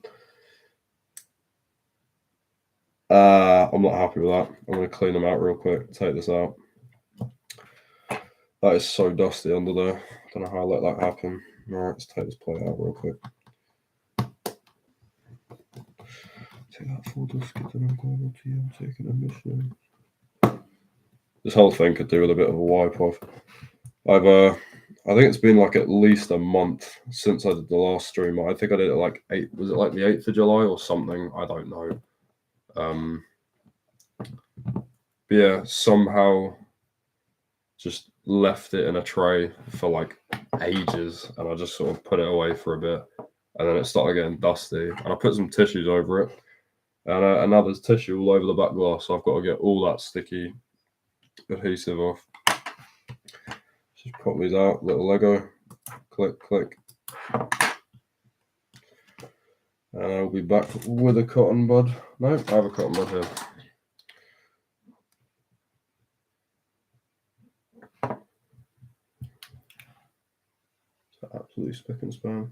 S1: I'm not happy with that. I'm going to clean them out real quick. Take this out. That is so dusty under there. I don't know how I let that happen. Alright, let's take this plate out real quick. Take that full dust, get the I'm taking a mission. This whole thing could do with a bit of a wipe off. I think it's been like at least a month since I did the last stream. I think I did it like was it like the 8th of July or something? I don't know. But yeah, somehow just left it in a tray for like ages, and I just sort of put it away for a bit, and then it started getting dusty, and I put some tissues over it, and now there's tissue all over the back glass, so I've got to get all that sticky adhesive off. Just pop these out, little Lego, click, click. And I'll be back with a cotton bud. No, I have a cotton bud here. It's absolutely spick and span.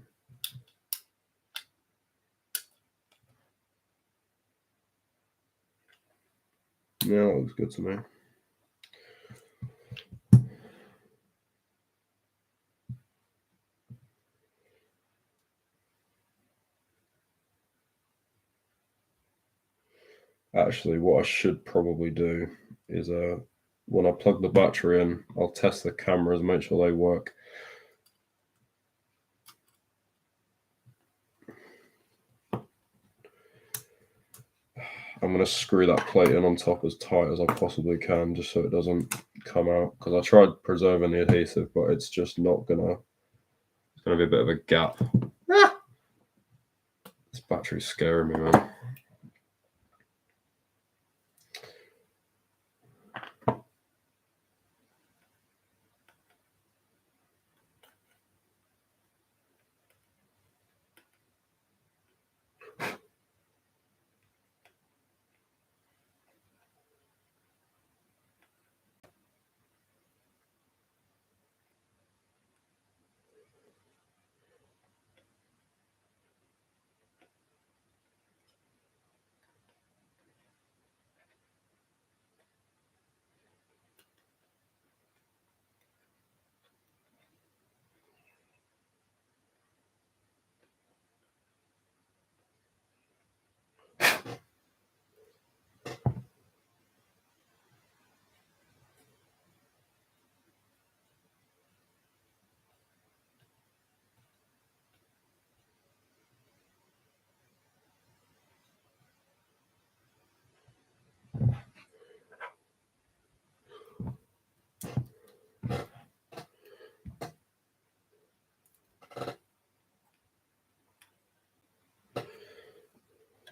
S1: Yeah, that looks good to me. Actually, what I should probably do is when I plug the battery in, I'll test the cameras, make sure they work. I'm going to screw that plate in on top as tight as I possibly can, just so it doesn't come out, because I tried preserving the adhesive, but it's just not going to, it's going to be a bit of a gap. This battery's scaring me, man.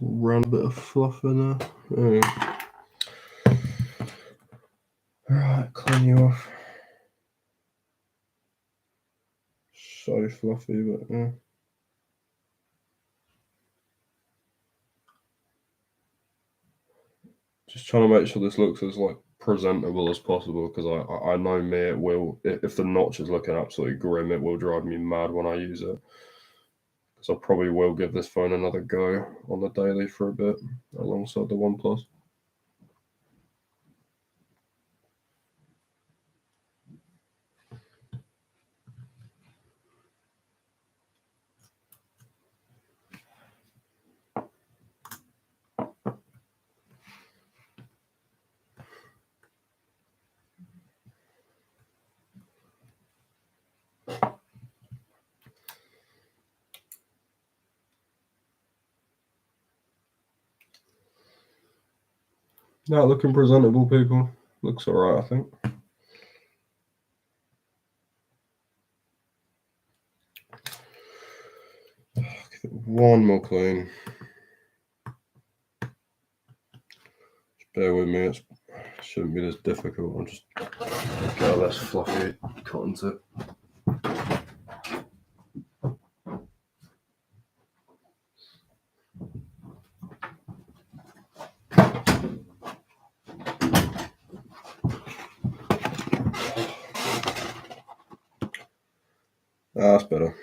S1: Run a bit of fluff in there. Alright, clean you off. So fluffy, but yeah. Just trying to make sure this looks as like presentable as possible, because I know me, it will, if the notch is looking absolutely grim, it will drive me mad when I use it. So I probably will give this phone another go on the daily for a bit alongside the OnePlus. Now looking presentable, people. Looks alright, I think. Give it one more clean. Just bear with me, it shouldn't be this difficult. I'll just get a less fluffy cotton tip. That's better.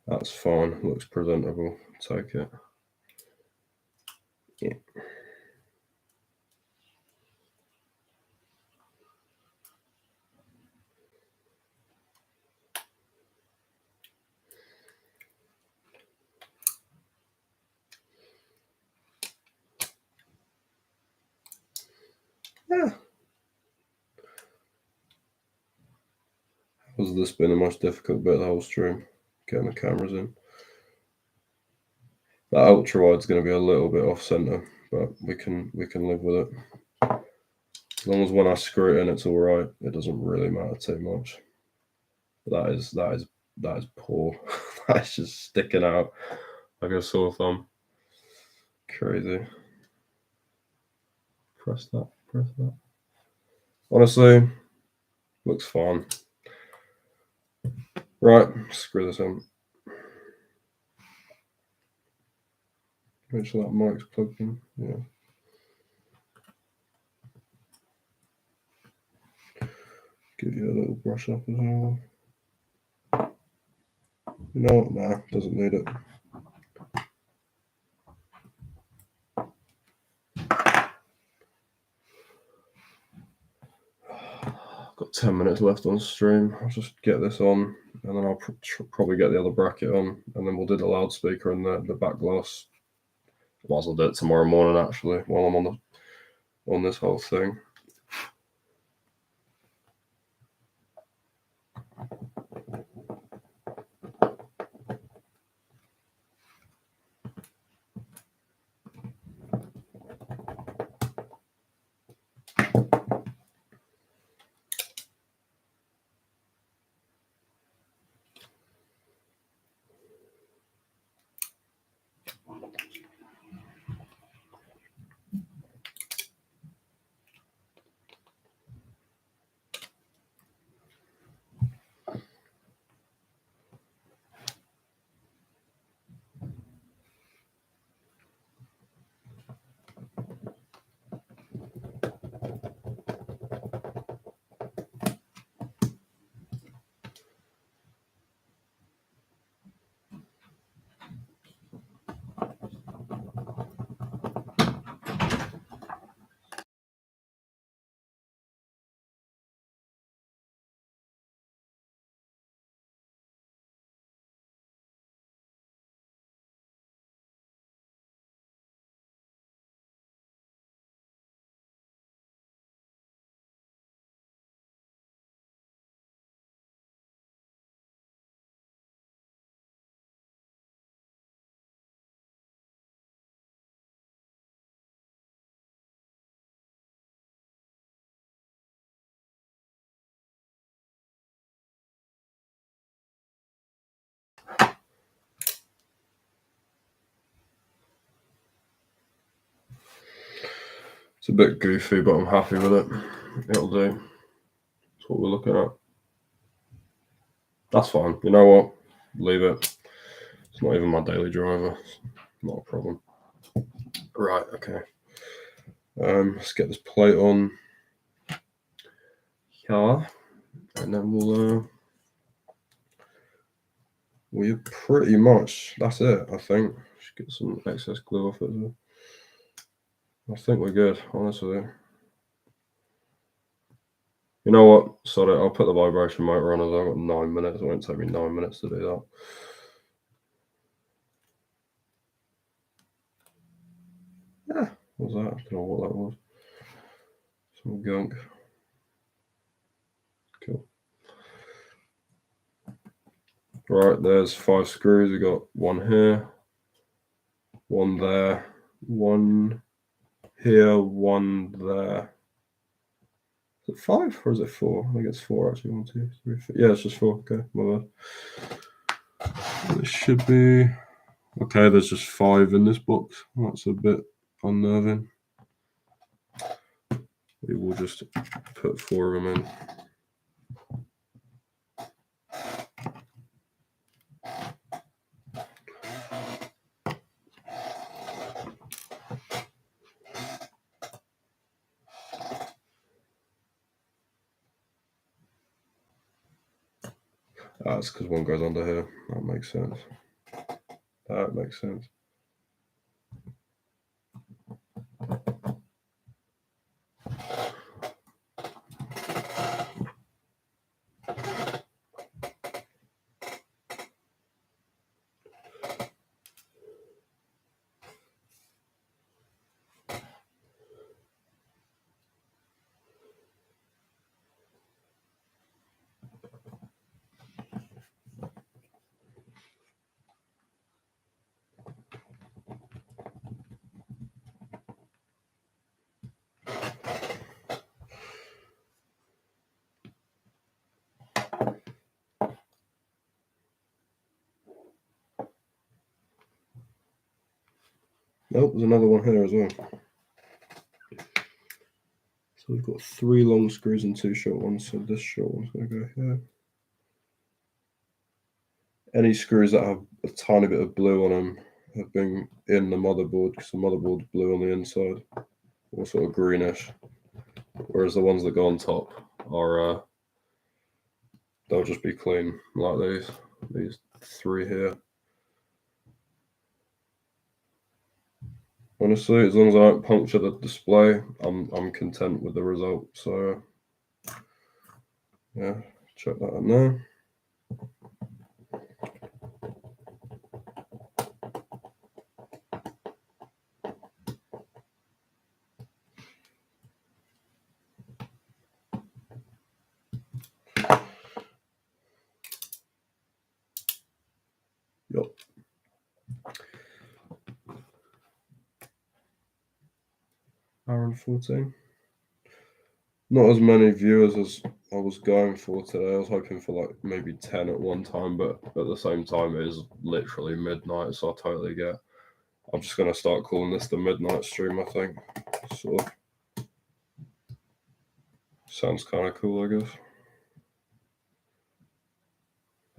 S1: That's fine. Looks presentable. Take it. Yeah. Yeah. Has this been the most difficult bit of the whole stream? Getting the cameras in. That ultra wide's going to be a little bit off center, but we can live with it. As long as when I screw it in, it's all right. It doesn't really matter too much. But that is poor. That's just sticking out like a sore thumb. Crazy. Press that. Honestly, looks fine. Right, screw this in. Make sure that mic's plugged in. Yeah. Give you a little brush up as well. You know what? Nah, doesn't need it. Got 10 minutes left on stream. I'll just get this on, and then I'll probably get the other bracket on, and then we'll do the loudspeaker and the back glass. Might as well do it tomorrow morning, actually, while I'm on this whole thing. It's a bit goofy, but I'm happy with it. It'll do. That's what we're looking at. That's fine. You know what? Leave it. It's not even my daily driver. It's not a problem. Right, okay. Let's get this plate on. Yeah. And then we're pretty much, that's it, I think. Just get some excess glue off it as well. I think we're good, honestly. You know what? Sorry, I'll put the vibration motor on as I've got 9 minutes. It won't take me 9 minutes to do that. Yeah, what was that? I don't know what that was. Some gunk. Cool. Right, there's 5 screws. We got one here, one there, one here, one there. Is it 5 or is it 4? I think it's 4 actually. 1, 2, 3, 4. Yeah, it's just 4. Okay, my bad. It should be okay. There's just 5 in this box. That's a bit unnerving. We will just put 4 of them in. That's because one goes under here. That makes sense. That makes sense. Nope, there's another one here as well. So we've got 3 long screws and 2 short ones. So this short one's going to go here. Any screws that have a tiny bit of blue on them have been in the motherboard because the motherboard's blue on the inside, or sort of greenish. Whereas the ones that go on top are, they'll just be clean like these 3 here. Honestly, as long as I don't puncture the display, I'm content with the result. So yeah, check that out now. Yep. Hour and 14. Not as many viewers as I was going for today. I was hoping for like maybe 10 at one time, but at the same time it is literally midnight, so I totally get. I'm just gonna start calling this the midnight stream, I think. Sort of sounds kind of cool, I guess.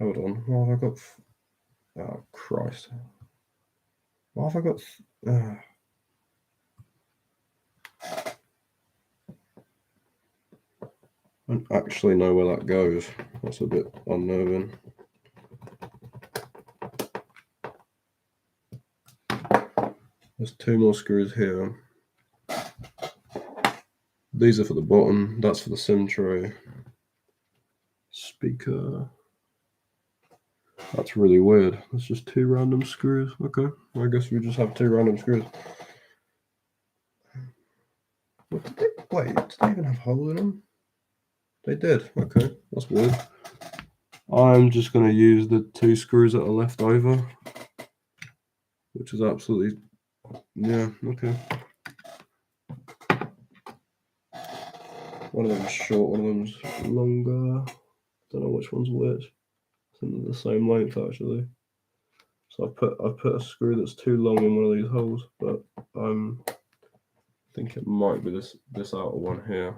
S1: Hold on, what have I got? Oh Christ! What have I got? I don't actually know where that goes. That's a bit unnerving. There's 2 more screws here. These are for the bottom. That's for the SIM tray. Speaker. That's really weird. That's just 2 random screws. Okay, I guess we just have 2 random screws. What did they? Wait, did they even have holes in them? They did. Okay, that's weird. I'm just going to use the 2 screws that are left over, which is absolutely, yeah, okay. One of them's short, one of them's longer. Don't know which one's which. I think they're the same length actually. So I've put a screw that's too long in one of these holes, but I think it might be this outer one here.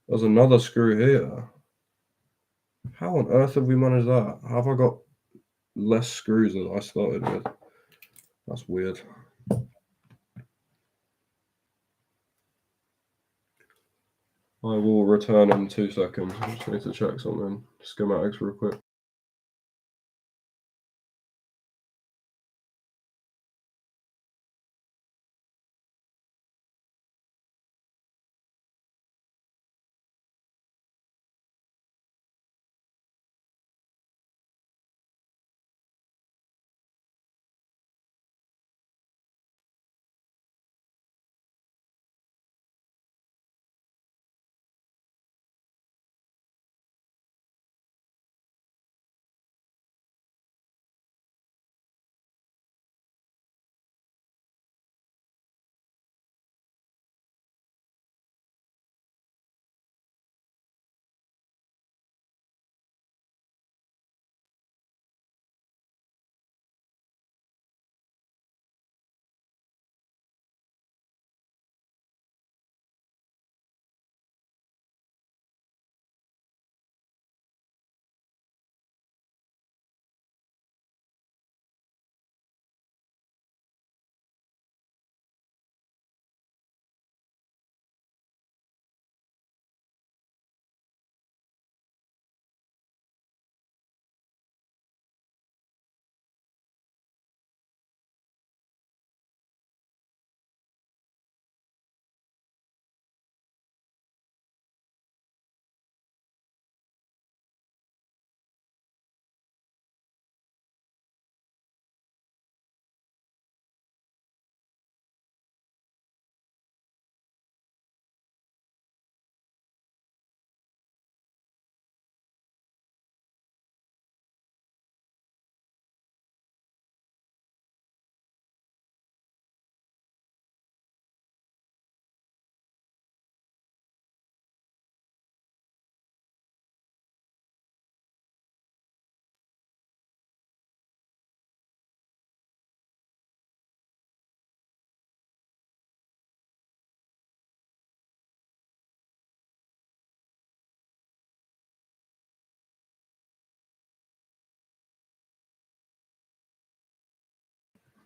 S1: There's another screw here. How on earth have we managed that? Have I got less screws than I started with? That's weird. I will return in 2 seconds. I just need to check something. Schematics real quick.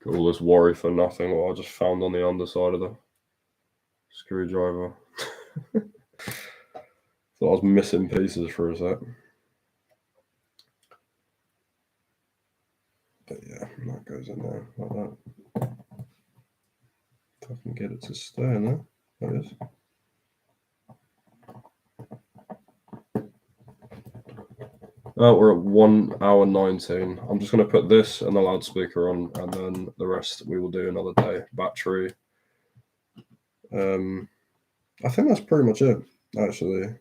S1: All this worry for nothing, what I just found on the underside of the screwdriver. Thought I was missing pieces for a sec. But yeah, that goes in there like that. If I can get it to stay in there. There it is. We're at 1 hour 19. I'm just going to put this and the loudspeaker on, and then the rest we will do another day. Battery. I think that's pretty much it, actually.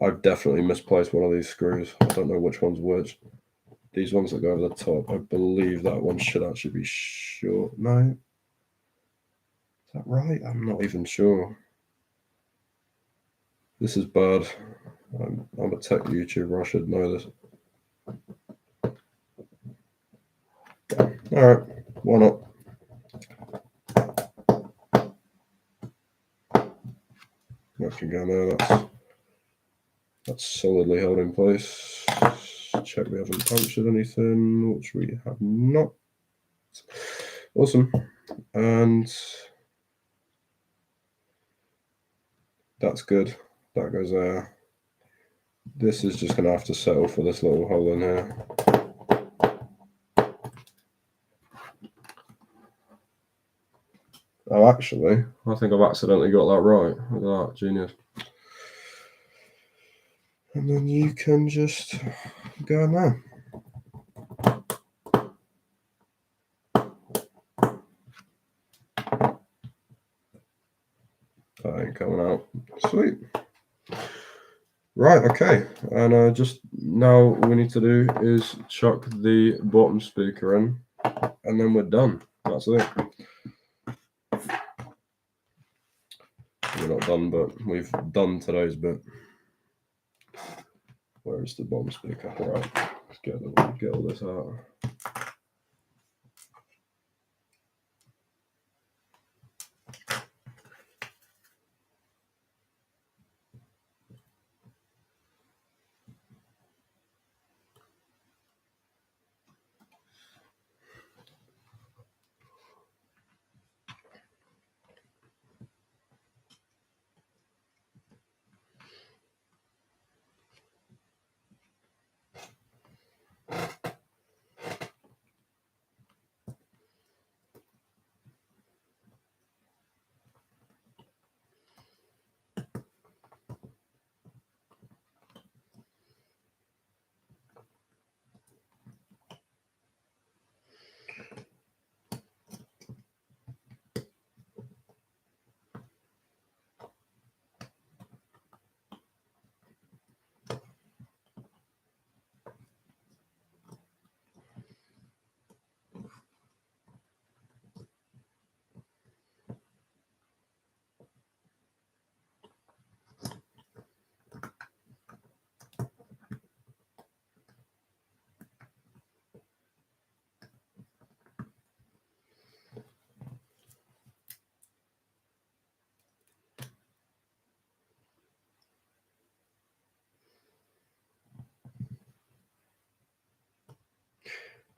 S1: I've definitely misplaced one of these screws. I don't know which one's which. These ones that go over the top, I believe that one should actually be short. No. Is that right? I'm not even sure. This is bad. I'm a tech YouTuber. I should know this. All right. Why not? That can go there. That's solidly held in place. Check we haven't punctured anything, which we have not. Awesome. And that's good. That goes there. This is just going to have to settle for this little hole in here. Oh, actually, I think I've accidentally got that right. Look at that, genius. And then you can just go in there. That ain't coming out. Sweet. Right, okay. And just now what we need to do is chuck the bottom speaker in, and then we're done. That's it. We're not done, but we've done today's bit. Where is the bottom speaker? Right, let's get all this out.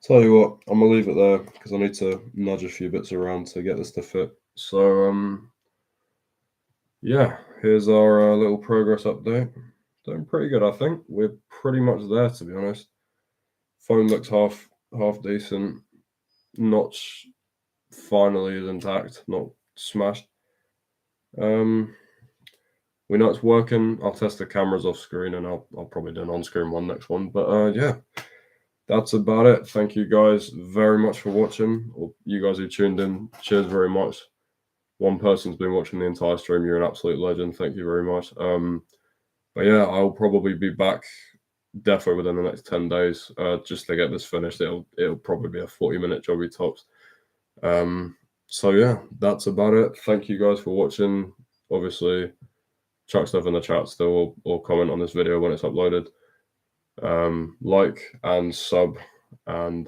S1: Tell you what, I'm gonna leave it there because I need to nudge a few bits around to get this to fit. So yeah, here's our little progress update. Doing pretty good, I think. We're pretty much there, to be honest. Phone looks half decent. Notch finally is intact, not smashed. We know it's working. I'll test the cameras off screen, and I'll probably do an on-screen one next one. But yeah, that's about it. Thank you guys very much for watching. Or you guys who tuned in, cheers very much. One person's been watching the entire stream. You're an absolute legend. Thank you very much. But yeah, I'll probably be back definitely within the next 10 days just to get this finished. It'll probably be a 40-minute jobby tops. So yeah, that's about it. Thank you guys for watching. Obviously, chuck stuff in the chat still, or comment on this video when it's uploaded. Like and sub, and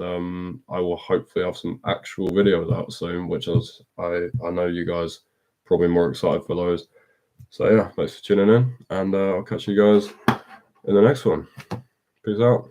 S1: I will hopefully have some actual videos out soon, which is I know you guys probably more excited for those. So yeah, thanks for tuning in, and I'll catch you guys in the next one. Peace out.